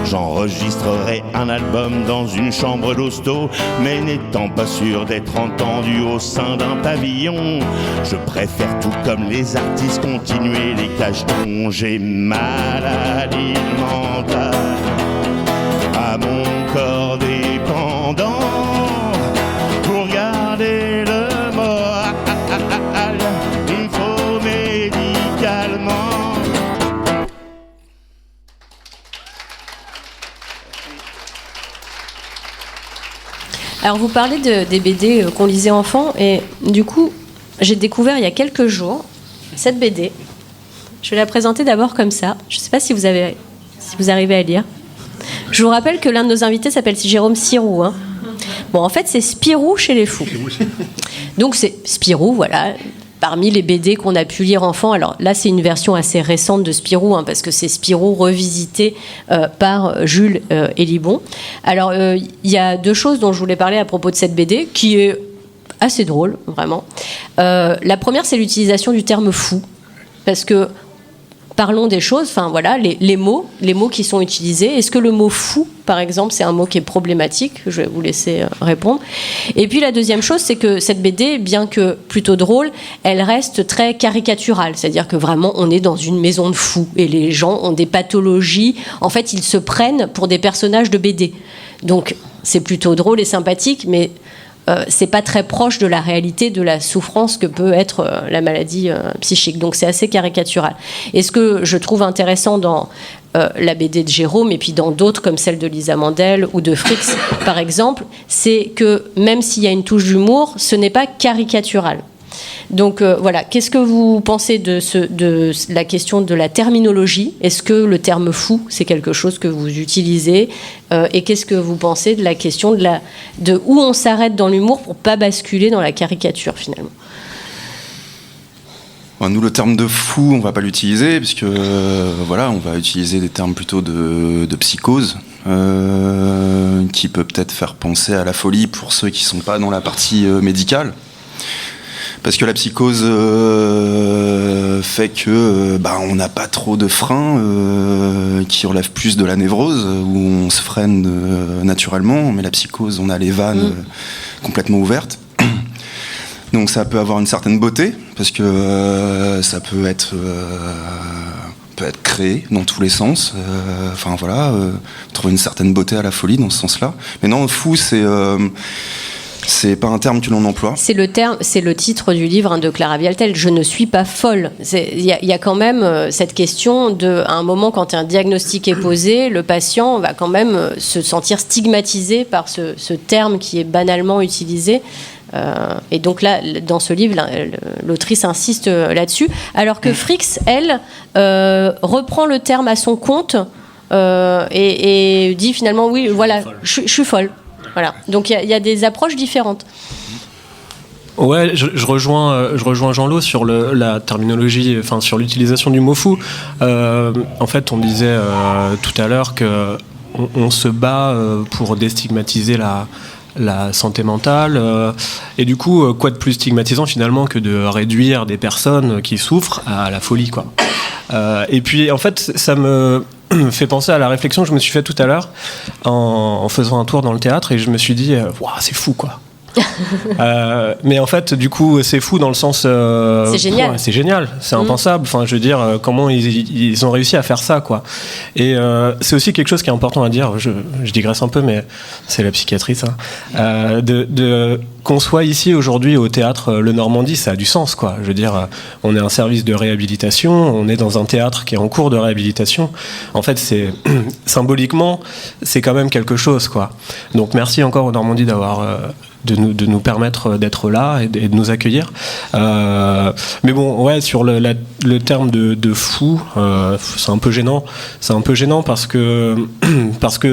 j'enregistrerai un album dans une chambre d'hosto. Mais n'étant pas sûr d'être entendu au sein d'un pavillon, je préfère, tout comme les artistes, continuer les cachetons. J'ai maladie mentale, à mon corps dépendant. Pour garder le moral, il me faut médicalement. Alors vous parlez des BD qu'on lisait enfant, et du coup, j'ai découvert il y a quelques jours cette BD. Je vais la présenter d'abord comme ça. Je ne sais pas si vous arrivez à lire. Je vous rappelle que l'un de nos invités s'appelle Jérôme Sirou. Hein. Bon, en fait, c'est Spirou chez les fous. Donc c'est Spirou, voilà. Parmi les BD qu'on a pu lire enfant, alors là c'est une version assez récente de Spirou, hein, parce que c'est Spirou revisité par Jules Élibon. Alors il y a 2 choses dont je voulais parler à propos de cette BD, qui est assez drôle, vraiment. La première, c'est l'utilisation du terme fou, parce que parlons des choses, enfin voilà, les mots qui sont utilisés. Est-ce que le mot fou, par exemple, c'est un mot qui est problématique ? Je vais vous laisser répondre. Et puis la deuxième chose, c'est que cette BD, bien que plutôt drôle, elle reste très caricaturale. C'est-à-dire que vraiment, on est dans une maison de fous et les gens ont des pathologies. En fait, ils se prennent pour des personnages de BD. Donc, c'est plutôt drôle et sympathique, mais c'est pas très proche de la réalité de la souffrance que peut être la maladie psychique. Donc c'est assez caricatural. Et ce que je trouve intéressant dans la BD de Jérôme, et puis dans d'autres comme celle de Lisa Mandel ou de Fricks par exemple, c'est que même s'il y a une touche d'humour, ce n'est pas caricatural. Donc voilà, qu'est-ce que vous pensez de la question de la terminologie ? Est-ce que le terme fou, c'est quelque chose que vous utilisez ? Et qu'est-ce que vous pensez de la question de où on s'arrête dans l'humour pour pas basculer dans la caricature finalement ? Nous, le terme de fou, on va pas l'utiliser, puisque voilà, on va utiliser des termes plutôt de psychose, qui peut-être faire penser à la folie pour ceux qui sont pas dans la partie médicale. Parce que la psychose fait que on n'a pas trop de freins qui relèvent plus de la névrose, où on se freine naturellement, mais la psychose, on a les vannes complètement ouvertes. Donc ça peut avoir une certaine beauté, parce que ça peut être créé dans tous les sens. Trouver une certaine beauté à la folie dans ce sens-là. Mais non, fou, c'est pas un terme que l'on emploie. C'est le titre du livre de Clara Vialtel. Je ne suis pas folle. Il y a quand même cette question à un moment, quand un diagnostic est posé, le patient va quand même se sentir stigmatisé par ce terme qui est banalement utilisé. Et donc là, dans ce livre, l'autrice insiste là-dessus, alors que Fricks, elle, reprend le terme à son compte et dit finalement, oui, voilà, je suis folle. Voilà. Donc il y a des approches différentes. Ouais, je rejoins Jean-Lot sur la terminologie, enfin sur l'utilisation du mot fou. En fait, on disait tout à l'heure que on se bat pour déstigmatiser la santé mentale, et du coup, quoi de plus stigmatisant finalement que de réduire des personnes qui souffrent à la folie, quoi. Et puis en fait, ça me fait penser à la réflexion que je me suis faite tout à l'heure en faisant un tour dans le théâtre, et je me suis dit waouh, c'est fou, quoi. Mais en fait, du coup, c'est fou dans le sens c'est génial, c'est génial, c'est impensable. Enfin, je veux dire, comment ils ont réussi à faire ça, quoi. Et c'est aussi quelque chose qui est important à dire. Je digresse un peu, mais c'est la psychiatrie, ça. Qu'on soit ici aujourd'hui au théâtre Le Normandie, ça a du sens, quoi. Je veux dire, on est un service de réhabilitation, on est dans un théâtre qui est en cours de réhabilitation. En fait, c'est symboliquement, c'est quand même quelque chose, quoi. Donc, merci encore au Normandie de nous permettre d'être là et de nous accueillir. Mais bon, ouais, sur le terme de fou, c'est un peu gênant. C'est un peu gênant parce que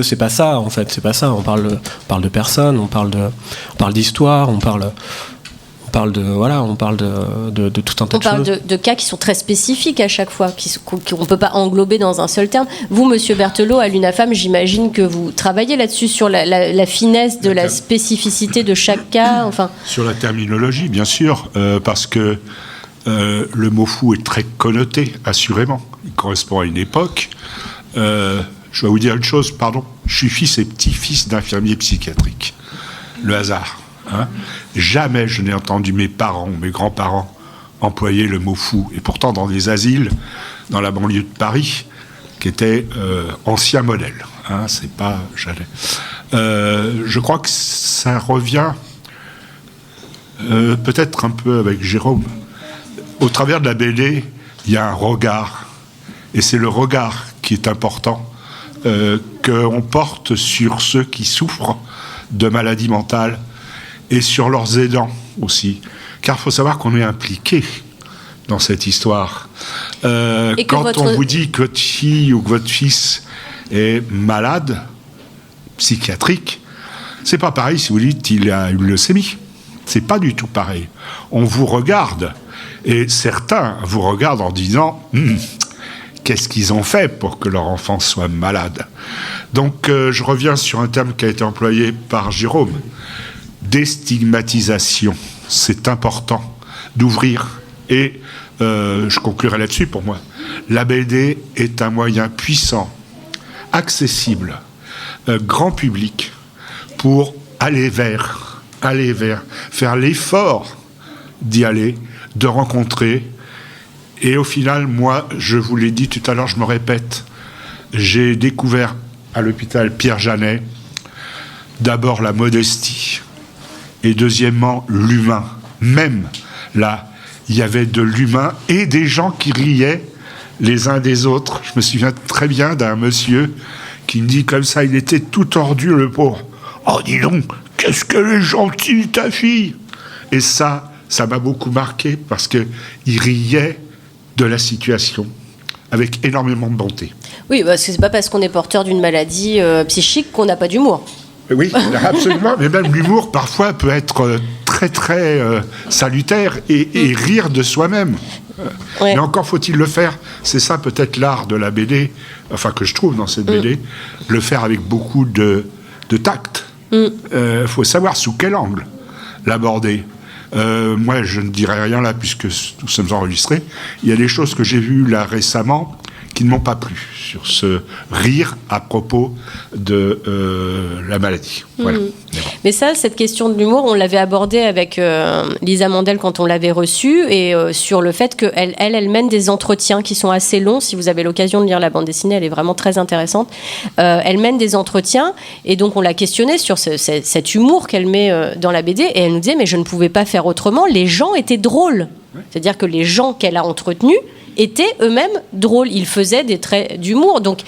c'est pas ça, en fait. C'est pas ça. On parle de personnes, on parle d'histoire, on parle de tout un tas de choses. On parle de cas qui sont très spécifiques à chaque fois, qu'on ne peut pas englober dans un seul terme. Vous, Monsieur Berthelot, à l'UNAFAM, j'imagine que vous travaillez là-dessus, sur la finesse de la spécificité de chaque cas. Enfin. Sur la terminologie, bien sûr, parce que le mot fou est très connoté, assurément. Il correspond à une époque. Je vais vous dire une chose, pardon. Je suis fils et petit-fils d'infirmiers psychiatriques. Le hasard. Hein, jamais je n'ai entendu mes grands-parents employer le mot fou. Et pourtant, dans des asiles, dans la banlieue de Paris, qui étaient anciens modèles. Hein, c'est pas... je crois que ça revient peut-être un peu avec Jérôme. Au travers de la BD, il y a un regard. Et c'est le regard qui est important, qu'on porte sur ceux qui souffrent, de maladie mentale et sur leurs aidants aussi. Car il faut savoir qu'on est impliqué dans cette histoire. Quand on vous dit que votre fille ou que votre fils est malade, psychiatrique, c'est pas pareil si vous dites qu'il a une leucémie. C'est pas du tout pareil. On vous regarde, et certains vous regardent en disant qu'est-ce qu'ils ont fait pour que leur enfant soit malade. Donc je reviens sur un terme qui a été employé par Jérôme. Déstigmatisation. C'est important d'ouvrir. Et je conclurai là-dessus pour moi. La BD est un moyen puissant, accessible, grand public, pour aller vers, faire l'effort d'y aller, de rencontrer. Et au final, moi, je vous l'ai dit tout à l'heure, je me répète, j'ai découvert à l'hôpital Pierre-Janet d'abord la modestie et deuxièmement l'humain. Même là, il y avait de l'humain et des gens qui riaient les uns des autres. Je me souviens très bien d'un monsieur qui me dit comme ça, il était tout tordu, le pauvre. « Oh, dis donc, qu'est-ce qu'elle est gentille, ta fille !» Et ça m'a beaucoup marqué parce qu'il riait de la situation avec énormément de bonté. Oui, parce que c'est pas parce qu'on est porteur d'une maladie psychique qu'on n'a pas d'humour. Oui, absolument. Mais même l'humour, parfois, peut être très, très salutaire et rire de soi-même. Ouais. Mais encore faut-il le faire. C'est ça, peut-être, l'art de la BD, enfin, que je trouve dans cette BD, le faire avec beaucoup de tact. Faut savoir sous quel angle l'aborder. Moi, je ne dirai rien là, puisque nous sommes enregistrés. Il y a des choses que j'ai vues là récemment qui ne m'ont pas plu sur ce rire à propos de la maladie. Voilà. Mais ça, cette question de l'humour, on l'avait abordée avec Lisa Mandel quand on l'avait reçue, et sur le fait qu'elle mène des entretiens qui sont assez longs. Si vous avez l'occasion de lire la bande dessinée, elle est vraiment très intéressante. Elle mène des entretiens, et donc on l'a questionnée sur cet humour qu'elle met dans la BD, et elle nous disait, mais je ne pouvais pas faire autrement, les gens étaient drôles. C'est-à-dire que les gens qu'elle a entretenus étaient eux-mêmes drôles. Ils faisaient des traits d'humour. Donc,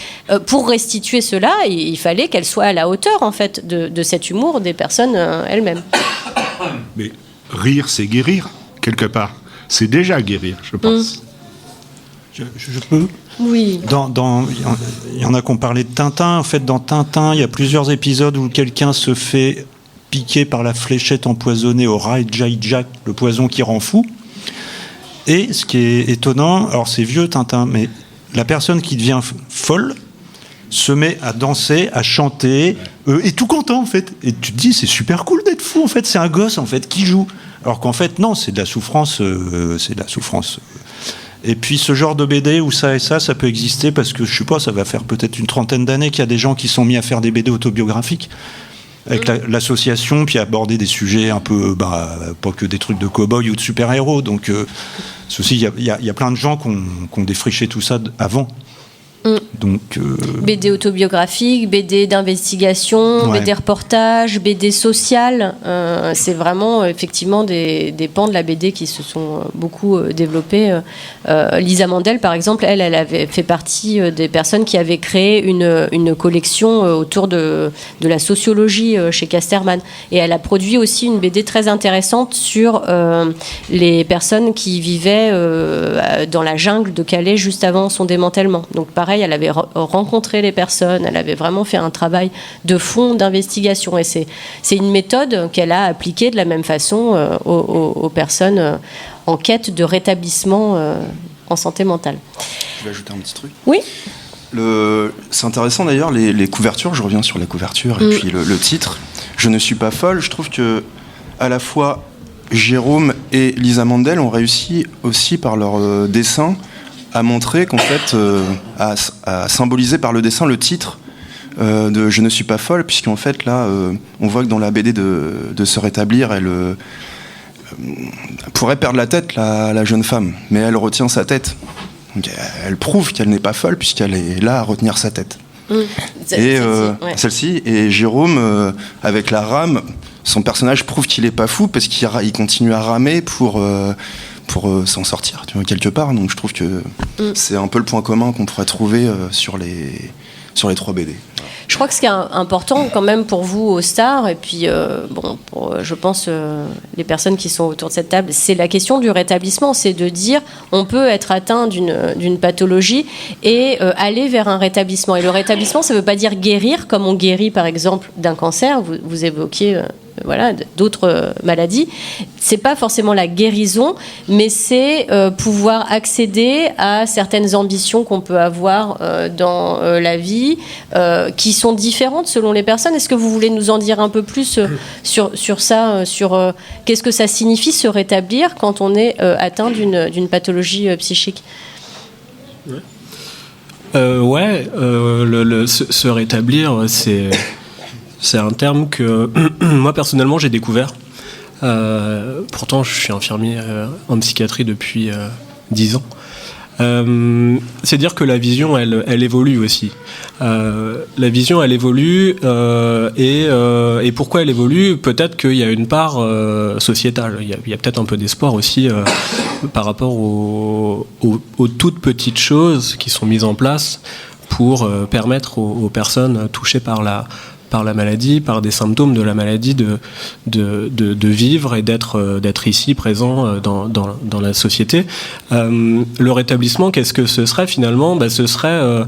pour restituer cela, il fallait qu'elle soit à la hauteur, en fait, de cet humour des personnes elles-mêmes. Mais rire, c'est guérir, quelque part. C'est déjà guérir, je pense. Je peux ? Oui. Il y en a qui ont parlé de Tintin. En fait, dans Tintin, il y a plusieurs épisodes où quelqu'un se fait piquer par la fléchette empoisonnée au Rai-Jai Jack, le poison qui rend fou. Et ce qui est étonnant, alors c'est vieux Tintin, mais la personne qui devient folle se met à danser, à chanter, et tout content en fait. Et tu te dis, c'est super cool d'être fou en fait, c'est un gosse en fait qui joue. Alors qu'en fait, non, c'est de la souffrance. Et puis ce genre de BD où ça peut exister parce que, je sais pas, ça va faire peut-être une 30aine d'années qu'il y a des gens qui sont mis à faire des BD autobiographiques avec l'association, puis aborder des sujets un peu, pas que des trucs de cow-boy ou de super-héros. Donc, ceci, il y a plein de gens qui ont défriché tout ça avant. Donc, BD autobiographique, BD d'investigation, BD reportage, BD social. C'est vraiment effectivement des pans de la BD qui se sont beaucoup développés. Lisa Mandel, par exemple, elle avait fait partie des personnes qui avaient créé une collection autour de la sociologie chez Casterman. Et elle a produit aussi une BD très intéressante sur les personnes qui vivaient dans la jungle de Calais juste avant son démantèlement. Donc pareil, elle avait rencontré les personnes, elle avait vraiment fait un travail de fond d'investigation, et c'est une méthode qu'elle a appliquée de la même façon aux personnes en quête de rétablissement en santé mentale. Je vais ajouter un petit truc. Oui. C'est intéressant d'ailleurs, les couvertures, je reviens sur les couvertures et puis le titre. Je ne suis pas folle, je trouve que à la fois Jérôme et Lisa Mandel ont réussi aussi par leur dessin à montrer qu'en fait, à symboliser par le dessin le titre de Je ne suis pas folle, puisqu'en fait là, on voit que dans la BD de Se rétablir, elle pourrait perdre la tête, la jeune femme, mais elle retient sa tête. Donc, elle prouve qu'elle n'est pas folle, puisqu'elle est là à retenir sa tête. Celle-ci, et Jérôme, avec la rame, son personnage prouve qu'il n'est pas fou, parce qu'il continue à ramer pour s'en sortir, tu vois, quelque part. Donc je trouve que c'est un peu le point commun qu'on pourrait trouver sur les 3 BD. Je crois que ce qui est important quand même pour vous, aux stars, et puis je pense les personnes qui sont autour de cette table, c'est la question du rétablissement. C'est de dire on peut être atteint d'une pathologie et aller vers un rétablissement. Et le rétablissement, ça ne veut pas dire guérir, comme on guérit par exemple d'un cancer. Vous évoquiez d'autres maladies. C'est pas forcément la guérison, mais c'est pouvoir accéder à certaines ambitions qu'on peut avoir dans la vie, qui sont différentes selon les personnes. Est-ce que vous voulez nous en dire un peu plus sur ça, sur qu'est-ce que ça signifie se rétablir quand on est atteint d'une pathologie psychique? Se rétablir, c'est un terme que moi personnellement j'ai découvert. Pourtant je suis infirmier en psychiatrie depuis 10 ans. C'est dire que la vision elle évolue aussi. La vision elle évolue et pourquoi elle évolue? Peut-être qu'il y a une part sociétale. Il y a peut-être un peu d'espoir aussi par rapport aux toutes petites choses qui sont mises en place pour permettre aux personnes touchées par la maladie, par des symptômes de la maladie, de vivre et d'être ici, présent dans la société. Le rétablissement, qu'est-ce que ce serait finalement? Ce serait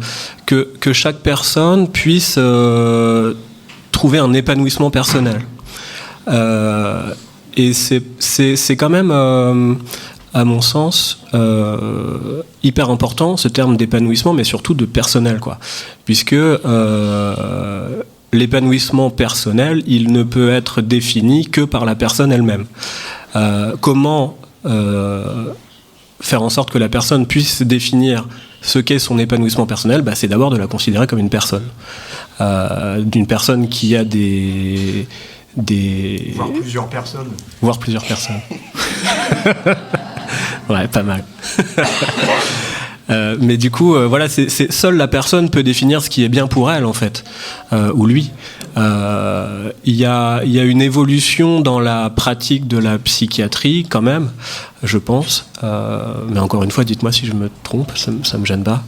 que chaque personne puisse trouver un épanouissement personnel. Et c'est quand même, à mon sens, hyper important, ce terme d'épanouissement, mais surtout de personnel, quoi. Puisque l'épanouissement personnel, il ne peut être défini que par la personne elle-même. Comment faire en sorte que la personne puisse définir ce qu'est son épanouissement personnel? C'est d'abord de la considérer comme une personne. D'une personne qui a des... Voire plusieurs personnes. Voire plusieurs personnes. Ouais, pas mal. Mais du coup, seule la personne peut définir ce qui est bien pour elle, en fait, ou lui. Il y a une évolution dans la pratique de la psychiatrie, quand même, je pense. Mais encore une fois, dites-moi si je me trompe, ça me gêne pas.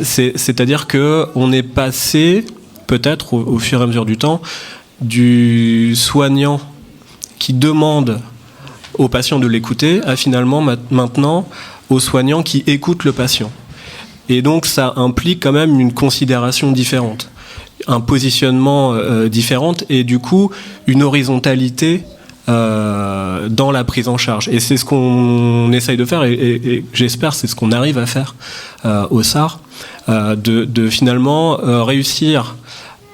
C'est-à-dire que on est passé, peut-être au fur et à mesure du temps, du soignant qui demande au patient de l'écouter à finalement maintenant aux soignants qui écoutent le patient. Et donc ça implique quand même une considération différente, un positionnement différent et du coup une horizontalité dans la prise en charge. Et c'est ce qu'on essaye de faire et j'espère c'est ce qu'on arrive à faire au SAR, de finalement réussir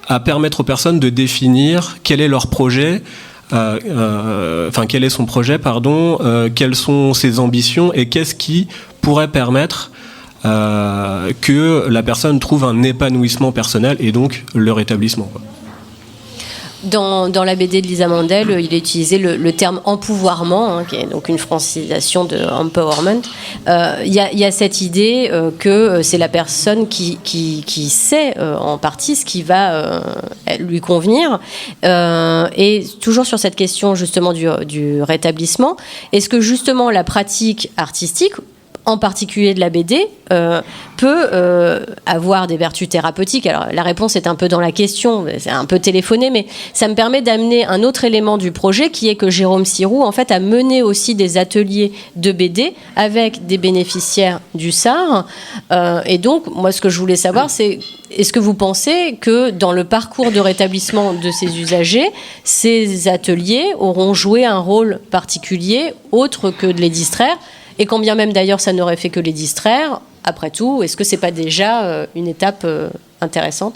à permettre aux personnes de définir quel est leur projet, quel est son projet, quelles sont ses ambitions et qu'est-ce qui pourrait permettre que la personne trouve un épanouissement personnel et donc le rétablissement. Dans la BD de Lisa Mandel, il a utilisé le terme empouvoirment, qui est donc une francisation de empowerment. Il y a cette idée que c'est la personne qui sait en partie ce qui va lui convenir. Et toujours sur cette question justement du rétablissement, est-ce que justement la pratique artistique, en particulier de la BD, peut avoir des vertus thérapeutiques? Alors la réponse est un peu dans la question, c'est un peu téléphoné, mais ça me permet d'amener un autre élément du projet qui est que Jérôme Sirou en fait a mené aussi des ateliers de BD avec des bénéficiaires du SAR. Et donc moi ce que je voulais savoir c'est est-ce que vous pensez que dans le parcours de rétablissement de ces usagers, ces ateliers auront joué un rôle particulier autre que de les distraire? Et quand bien même d'ailleurs ça n'aurait fait que les distraire, après tout, est-ce que c'est pas déjà une étape intéressante?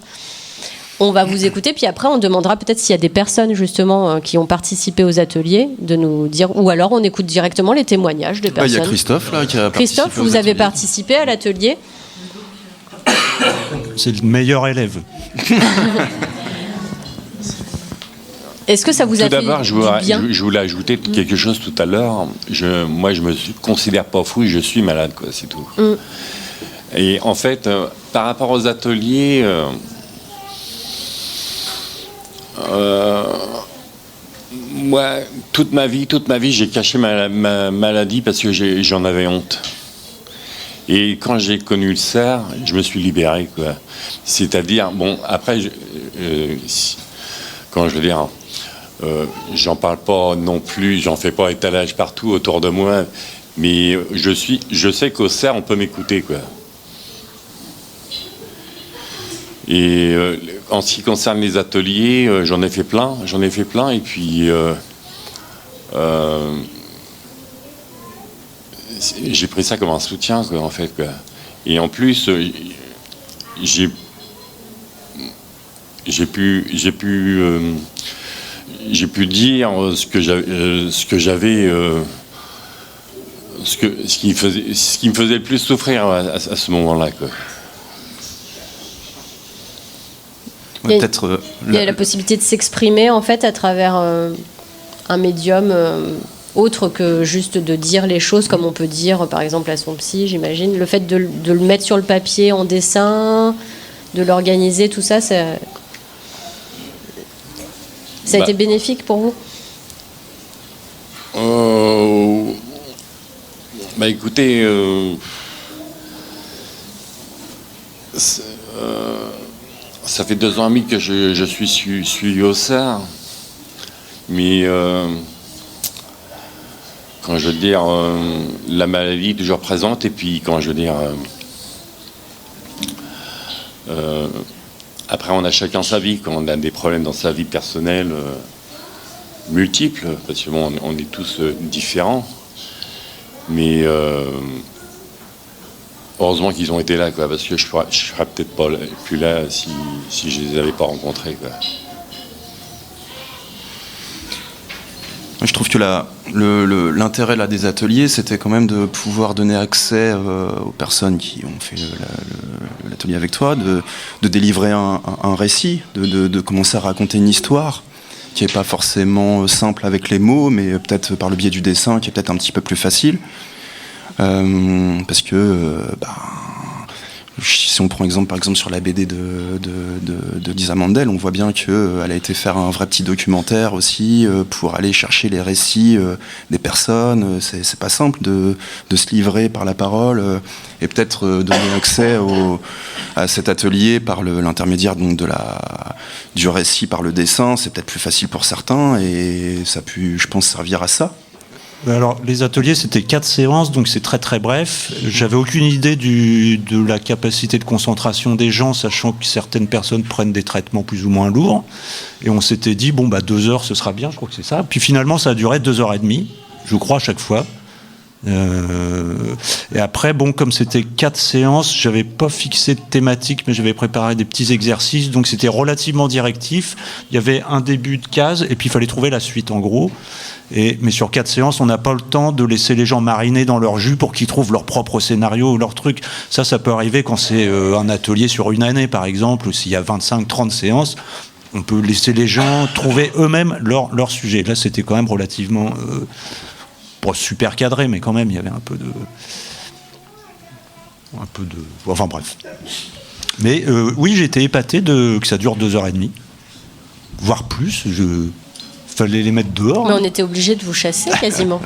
On va vous écouter, puis après on demandera peut-être s'il y a des personnes justement qui ont participé aux ateliers de nous dire, ou alors on écoute directement les témoignages des personnes. Il y a Christophe là qui a participé. Christophe, vous avez participé à l'atelier? C'est le meilleur élève. Est-ce que ça vous a fait d'abord, du bien? je voulais ajouter quelque chose tout à l'heure. Moi, je me considère pas fou, je suis malade, quoi, c'est tout. Et en fait, par rapport aux ateliers, moi, toute ma vie, j'ai caché ma maladie parce que j'en avais honte. Et quand j'ai connu le cerf, je me suis libéré, quoi. C'est-à-dire, bon, après, quand je veux dire, j'en parle pas non plus, j'en fais pas étalage partout autour de moi, mais je sais qu'au cerf, on peut m'écouter, quoi. Et en ce qui concerne les ateliers, j'en ai fait plein, et puis j'ai pris ça comme un soutien, quoi, en fait, quoi. Et en plus, j'ai pu dire ce qui me faisait le plus souffrir à ce moment-là, quoi. Il y a la possibilité de s'exprimer en fait à travers un médium autre que juste de dire les choses comme on peut dire par exemple à son psy, j'imagine. Le fait de le mettre sur le papier en dessin, de l'organiser, tout ça, ça a été bénéfique pour vous? Écoutez, ça fait 2 ans et demi que je suis suivi au cerf, mais quand je veux dire, la maladie est toujours présente, et puis quand je veux dire, après on a chacun sa vie, quand on a des problèmes dans sa vie personnelle multiples, parce que bon, on est tous différents, mais heureusement qu'ils ont été là, quoi, parce que je serais peut-être pas plus là si je les avais pas rencontrés, quoi. Je trouve que l'intérêt là, des ateliers, c'était quand même de pouvoir donner accès aux personnes qui ont fait l'atelier avec toi, de délivrer un récit, de commencer à raconter une histoire qui n'est pas forcément simple avec les mots, mais peut-être par le biais du dessin, qui est peut-être un petit peu plus facile. Parce que si on prend par exemple sur la BD de Lisa Mandel, on voit bien qu'elle a été faire un vrai petit documentaire aussi pour aller chercher les récits des personnes. C'est pas simple de se livrer par la parole et peut-être donner accès à cet atelier par l'intermédiaire donc du récit par le dessin. C'est peut-être plus facile pour certains et ça a pu, je pense, servir à ça. Alors, les ateliers, c'était 4 séances, donc c'est très très bref. J'avais aucune idée de la capacité de concentration des gens, sachant que certaines personnes prennent des traitements plus ou moins lourds. Et on s'était dit, 2 heures, ce sera bien, je crois que c'est ça. Puis finalement, ça a duré 2h30, je crois, à chaque fois. Et après, comme c'était 4 séances, j'avais pas fixé de thématique, mais j'avais préparé des petits exercices, donc c'était relativement directif. Il y avait un début de case, et puis il fallait trouver la suite, en gros. Mais sur 4 séances, on n'a pas le temps de laisser les gens mariner dans leur jus pour qu'ils trouvent leur propre scénario ou leur truc. Ça peut arriver quand c'est un atelier sur une année, par exemple, ou s'il y a 25-30 séances. On peut laisser les gens trouver eux-mêmes leur sujet. Là, c'était quand même relativement... pas super cadré, mais quand même, il y avait un peu de... Enfin, bref. Mais oui, j'ai été épaté que ça dure 2h30, voire plus. Fallait les mettre dehors. Mais on était obligé de vous chasser quasiment.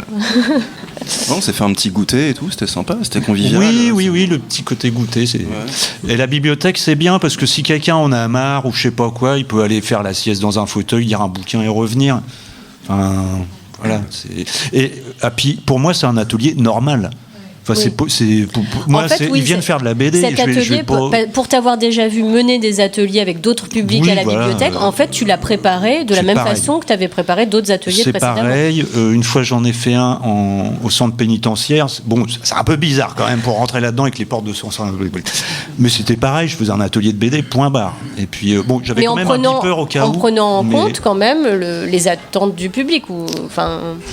On s'est fait un petit goûter et tout, c'était sympa, c'était convivial. Oui, le petit côté goûter. Ouais. Et la bibliothèque, c'est bien parce que si quelqu'un en a marre ou je sais pas quoi, il peut aller faire la sieste dans un fauteuil, lire un bouquin et revenir. Enfin, voilà. Et puis, pour moi, c'est un atelier normal. Enfin, oui. Moi, en fait, ils viennent faire de la BD. Cet atelier, pour t'avoir déjà vu mener des ateliers avec d'autres publics à la bibliothèque, en fait, tu l'as préparé de la même façon que tu avais préparé d'autres ateliers précédemment. C'est pareil. Une fois, j'en ai fait un au centre pénitentiaire. C'est un peu bizarre quand même pour rentrer là-dedans avec les portes de son centre. Mais c'était pareil. Je faisais un atelier de BD, point barre. Et puis, j'avais quand même un petit peur au cas où. En prenant en compte quand même les attentes du public.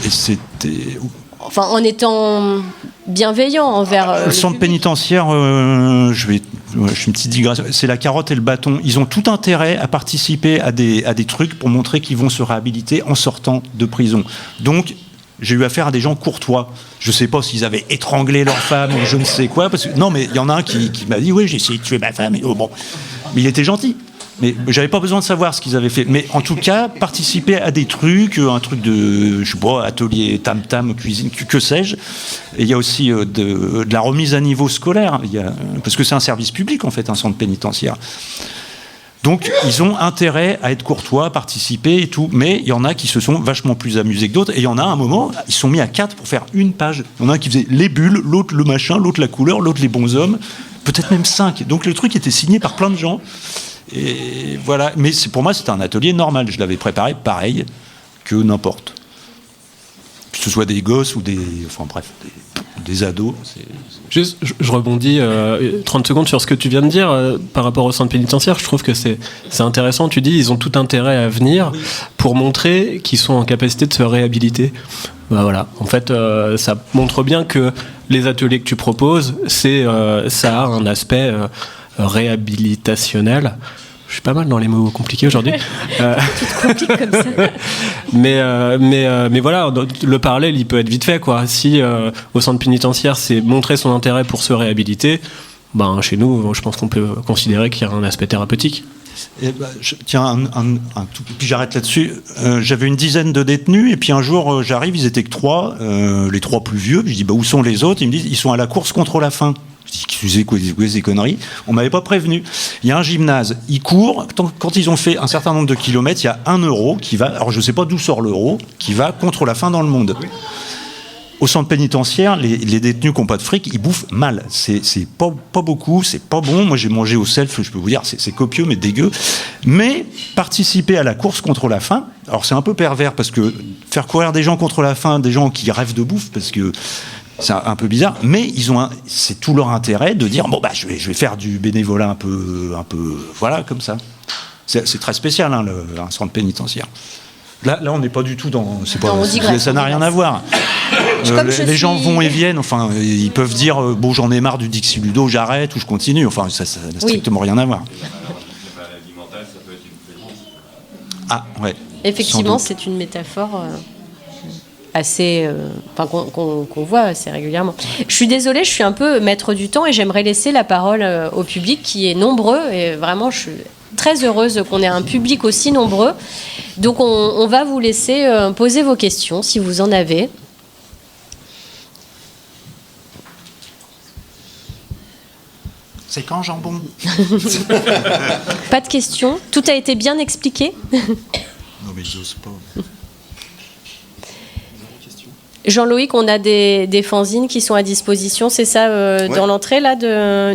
Et c'était... Enfin, en étant bienveillant envers le centre pénitentiaire, je suis une petite digression, c'est la carotte et le bâton. Ils ont tout intérêt à participer à des trucs pour montrer qu'ils vont se réhabiliter en sortant de prison. Donc, j'ai eu affaire à des gens courtois. Je ne sais pas s'ils avaient étranglé leur femme ou je ne sais quoi. Non, mais il y en a un qui m'a dit, oui, j'ai essayé de tuer ma femme. Mais il était gentil. Mais j'avais pas besoin de savoir ce qu'ils avaient fait. Mais en tout cas, participer à des trucs, un truc de, je sais pas, atelier tam-tam, cuisine, que sais-je. Et il y a aussi de la remise à niveau scolaire. Parce que c'est un service public, en fait, un centre pénitentiaire. Donc, ils ont intérêt à être courtois, à participer et tout. Mais il y en a qui se sont vachement plus amusés que d'autres. Et il y en a, à un moment, ils se sont mis à 4 pour faire une page. Il y en a un qui faisait les bulles, l'autre le machin, l'autre la couleur, l'autre les bonshommes. Peut-être même 5. Donc, le truc était signé par plein de gens. Et voilà, mais pour moi c'était un atelier normal, je l'avais préparé pareil que n'importe. Que ce soit des gosses ou des ados. Juste, je rebondis 30 secondes sur ce que tu viens de dire par rapport au centre pénitentiaire. Je trouve que c'est intéressant. Tu dis ils ont tout intérêt à venir pour montrer qu'ils sont en capacité de se réhabiliter. Bah voilà. En fait, ça montre bien que les ateliers que tu proposes, ça a un aspect réhabilitationnel. Je suis pas mal dans les mots compliqués aujourd'hui. Tu te compliques comme ça. Mais voilà, le parallèle, il peut être vite fait, quoi. Si au centre pénitentiaire, c'est montrer son intérêt pour se réhabiliter, ben chez nous, je pense qu'on peut considérer qu'il y a un aspect thérapeutique. Et tiens, puis j'arrête là-dessus. J'avais une dizaine de détenus, et puis un jour, j'arrive, ils étaient que 3, les 3 plus vieux. Puis je dis, où sont les autres ? Ils me disent, ils sont à la course contre la faim. Je dis, excusez quoi ces conneries ? On m'avait pas prévenu. Il y a un gymnase, ils courent. Quand ils ont fait un certain nombre de kilomètres, il y a 1 euro qui va. Alors je sais pas d'où sort l'euro, qui va contre la faim dans le monde. Oui. Au centre pénitentiaire, les détenus qui n'ont pas de fric, ils bouffent mal. C'est pas beaucoup, c'est pas bon. Moi, j'ai mangé au self, je peux vous dire, c'est copieux, mais dégueu. Mais participer à la course contre la faim, alors c'est un peu pervers, parce que faire courir des gens contre la faim, des gens qui rêvent de bouffe, parce que c'est un peu bizarre, mais c'est tout leur intérêt de dire, je vais faire du bénévolat un peu, voilà, comme ça. C'est très spécial, un centre pénitentiaire. Là, on n'est pas du tout dans. Ça n'a rien à voir. Les gens vont et viennent. Enfin, ils peuvent dire j'en ai marre du Dixie Ludo, j'arrête ou je continue. Enfin, ça n'a strictement rien à voir. Ah, ouais. Effectivement, c'est une métaphore assez. Qu'on voit assez régulièrement. Je suis désolée, je suis un peu maître du temps et j'aimerais laisser la parole au public qui est nombreux. Et vraiment, je suis très heureuse qu'on ait un public aussi nombreux. Donc on va vous laisser poser vos questions si vous en avez. C'est quand, jambon ? Pas de questions ? Tout a été bien expliqué ? Non mais j'ose pas. Jean-Loïc, on a des fanzines qui sont à disposition, c'est ça, dans l'entrée là,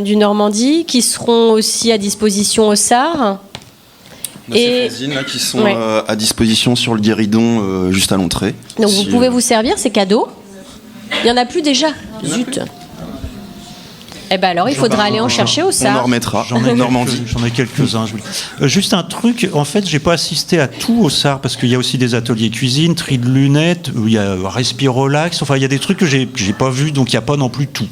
du Normandie, qui seront aussi à disposition au SAR. Ces fanzines là qui sont à disposition sur le guéridon juste à l'entrée. Donc vous pouvez vous servir, c'est cadeau. Il n'y en a plus déjà. Zut. Eh ben alors, il faudra aller en chercher au SAR. On en remettra. J'en ai quelques-uns. Juste un truc, en fait, j'ai pas assisté à tout au SAR parce qu'il y a aussi des ateliers cuisine, tri de lunettes, il y a Respirolax. Enfin, il y a des trucs que j'ai pas vus, donc il n'y a pas non plus tout.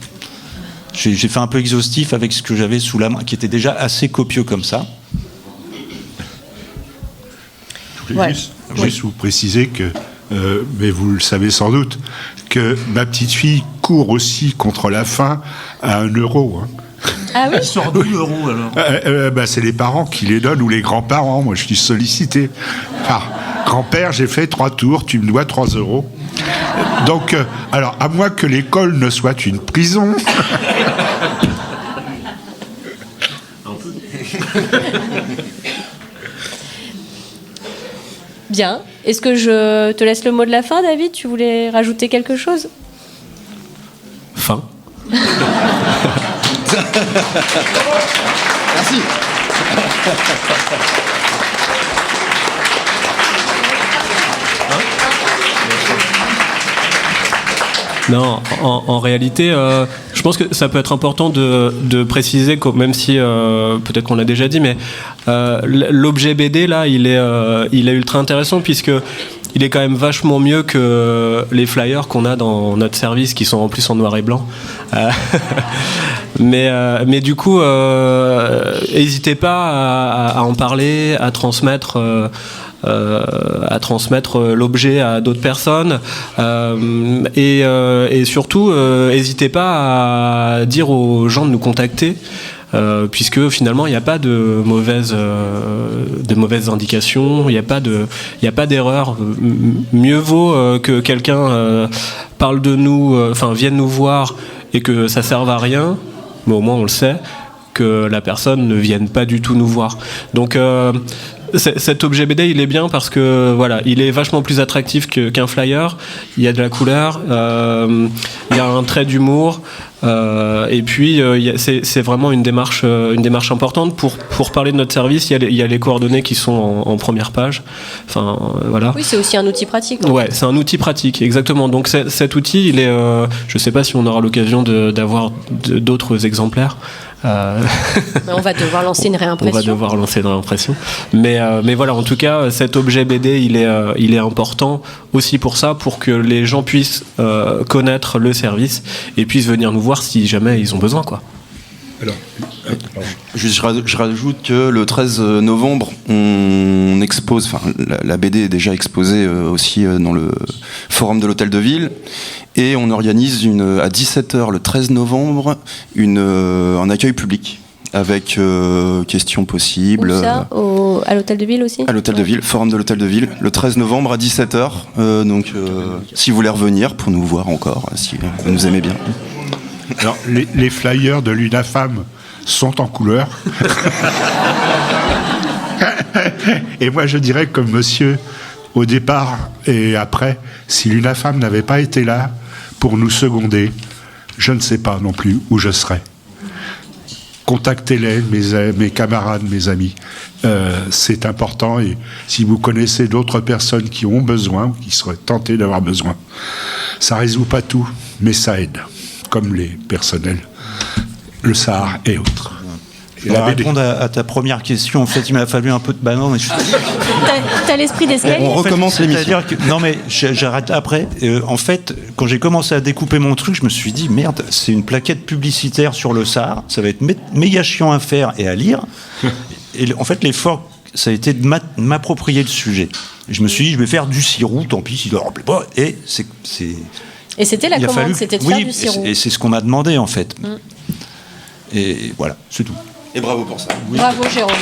J'ai fait un peu exhaustif avec ce que j'avais sous la main, qui était déjà assez copieux comme ça. Je voulais juste vous préciser que, mais vous le savez sans doute, que ma petite fille court aussi contre la faim à 1 euro. Hein. Ah oui ? Il sort d'où l'euro alors ? C'est les parents qui les donnent ou les grands-parents. Moi, je suis sollicité. Grand-père, j'ai fait 3 tours, tu me dois 3 euros. Donc, alors, à moins que l'école ne soit une prison. Bien. Est-ce que je te laisse le mot de la fin, David ? Tu voulais rajouter quelque chose ? Fin. Merci. Non, en réalité, je pense que ça peut être important de préciser que même si peut-être qu'on l'a déjà dit, mais l'objet BD là, il est ultra intéressant puisque il est quand même vachement mieux que les flyers qu'on a dans notre service qui sont en plus en noir et blanc. Mais du coup, n'hésitez pas à en parler, à transmettre l'objet à d'autres personnes et surtout n'hésitez pas à dire aux gens de nous contacter puisque finalement il n'y a pas de mauvaises indications, il n'y a pas d'erreur. Mieux vaut que quelqu'un parle de nous, vienne nous voir et que ça serve à rien, mais au moins on le sait, que la personne ne vienne pas du tout nous voir. Donc cet objet BD, il est bien parce que voilà, il est vachement plus attractif qu'un flyer. Il y a de la couleur, il y a un trait d'humour, et puis c'est vraiment une démarche importante pour parler de notre service. Il y a les coordonnées qui sont en première page. Enfin voilà. Oui, c'est aussi un outil pratique. Ouais, c'est un outil pratique, exactement. Donc cet outil, il est, je sais pas si on aura l'occasion d'avoir d'autres exemplaires. On va devoir lancer une réimpression. Mais voilà, en tout cas, cet objet BD, il est important aussi pour ça, pour que les gens puissent connaître le service et puissent venir nous voir si jamais ils ont besoin, quoi. Alors, je rajoute que le 13 novembre, on expose, la BD est déjà exposée aussi dans le forum de l'Hôtel de Ville, et on organise à 17h le 13 novembre un accueil public avec questions possibles. Où ça à l'Hôtel de Ville aussi ? À l'Hôtel de Ville, forum de l'Hôtel de Ville, le 13 novembre à 17h. Donc, si vous voulez revenir pour nous voir encore, si vous nous aimez bien. Alors, les flyers de l'UNAFAM sont en couleur. Et moi, je dirais comme monsieur, au départ et après, si l'UNAFAM n'avait pas été là pour nous seconder, je ne sais pas non plus où je serais. Contactez-les, mes camarades, mes amis. C'est important. Et si vous connaissez d'autres personnes qui ont besoin, ou qui seraient tentées d'avoir besoin, ça ne résout pas tout, mais ça aide. Comme les personnels, le SAR et autres. Pour répondre à ta première question, en fait, il m'a fallu un peu de banane. Mais T'as l'esprit d'escalier. On recommence l'émission. Non, mais j'arrête après. En fait, quand j'ai commencé à découper mon truc, je me suis dit, merde, c'est une plaquette publicitaire sur le SAR. Ça va être méga chiant à faire et à lire. Et en fait, l'effort, ça a été de m'approprier le sujet. Et je me suis dit, je vais faire du sirop, tant pis s'il ne leur plaît pas. Et c'est... Et c'était la commande, c'était de faire du sirop. Et c'est ce qu'on m'a demandé, en fait. Et voilà, c'est tout. Et bravo pour ça. Oui. Bravo, Jérôme.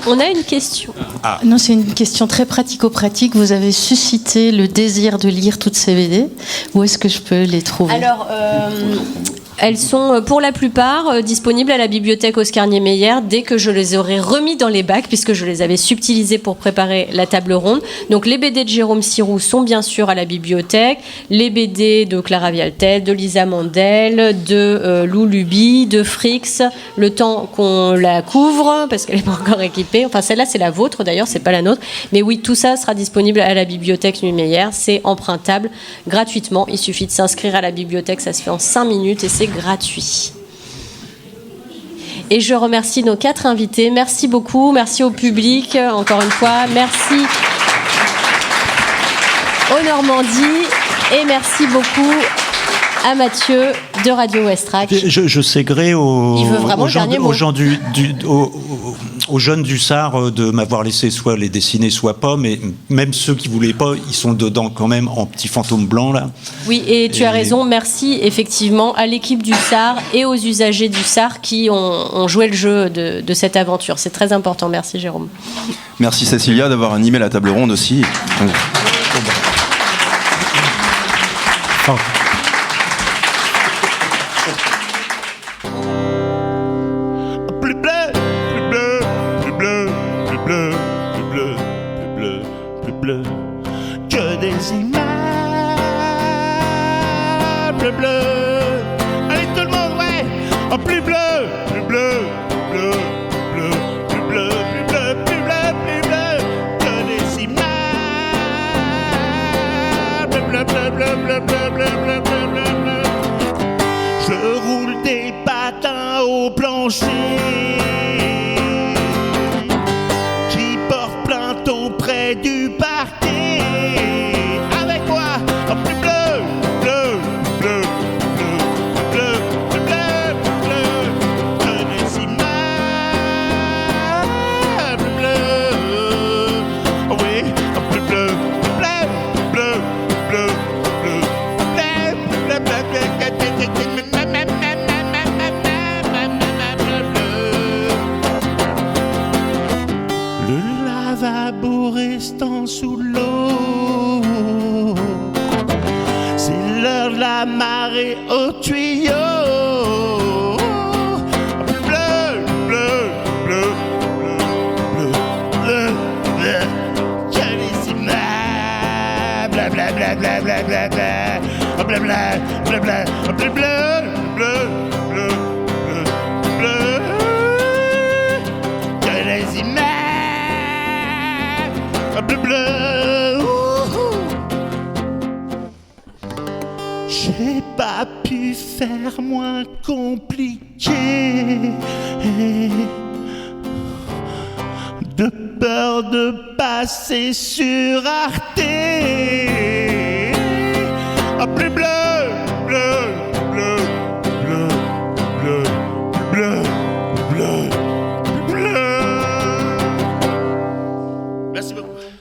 On a une question. Ah. Non, c'est une question très pratico-pratique. Vous avez suscité le désir de lire toutes ces BD. Où est-ce que je peux les trouver ? Alors, elles sont pour la plupart disponibles à la bibliothèque Oscar Niemeyer dès que je les aurai remis dans les bacs, puisque je les avais subtilisés pour préparer la table ronde. Donc les BD de Jérôme Siroux sont bien sûr à la bibliothèque, les BD de Clara Vialtel, de Lisa Mandel, de Lou Luby, de Frix, le temps qu'on la couvre, parce qu'elle n'est pas encore équipée. Enfin, celle-là, c'est la vôtre d'ailleurs, c'est pas la nôtre. Mais oui, tout ça sera disponible à la bibliothèque Niemeyer. C'est empruntable gratuitement. Il suffit de s'inscrire à la bibliothèque, ça se fait en 5 minutes et c'est gratuit. Et je remercie nos 4 invités. Merci beaucoup. Merci au public, encore une fois. Merci aux Normandie. Et merci beaucoup à Mathieu de Radio Westrack. Je sais gré aux jeunes du SAR de m'avoir laissé soit les dessiner, soit pas, mais même ceux qui voulaient pas, ils sont dedans quand même en petits fantômes blancs là. Oui, et tu as raison, merci effectivement à l'équipe du SAR et aux usagers du SAR qui ont joué le jeu de cette aventure. C'est très important, merci Jérôme. Merci Cécilia d'avoir animé la table ronde aussi. Que des images bleu. Allez tout le monde, ouais. En plus bleu, plus bleu, bleu, bleu, plus bleu, plus bleu, plus bleu, plus bleu. Que des images bleu, bleu, bleu, bleu, bleu, bleu, bleu, bleu, bleu. Je roule des patins au plancher qui portent plainte auprès du parquet. Bleu, beau restant sous l'eau. C'est l'heure de la marée au tuyau. Bleu, bleu, bleu, bleu, bleu, bleu, bleu. Carissima. Bla bla bla bla bla bla bla. Bla bla bla bla bla bla bleu, bleu, bleu, bleu. Carissima. Bleu, bleu. J'ai pas pu faire moins compliqué, de peur de passer sur Arte. Ah, bleu, bleu, bleu, bleu, bleu, bleu, bleu, bleu, bleu. Merci beaucoup.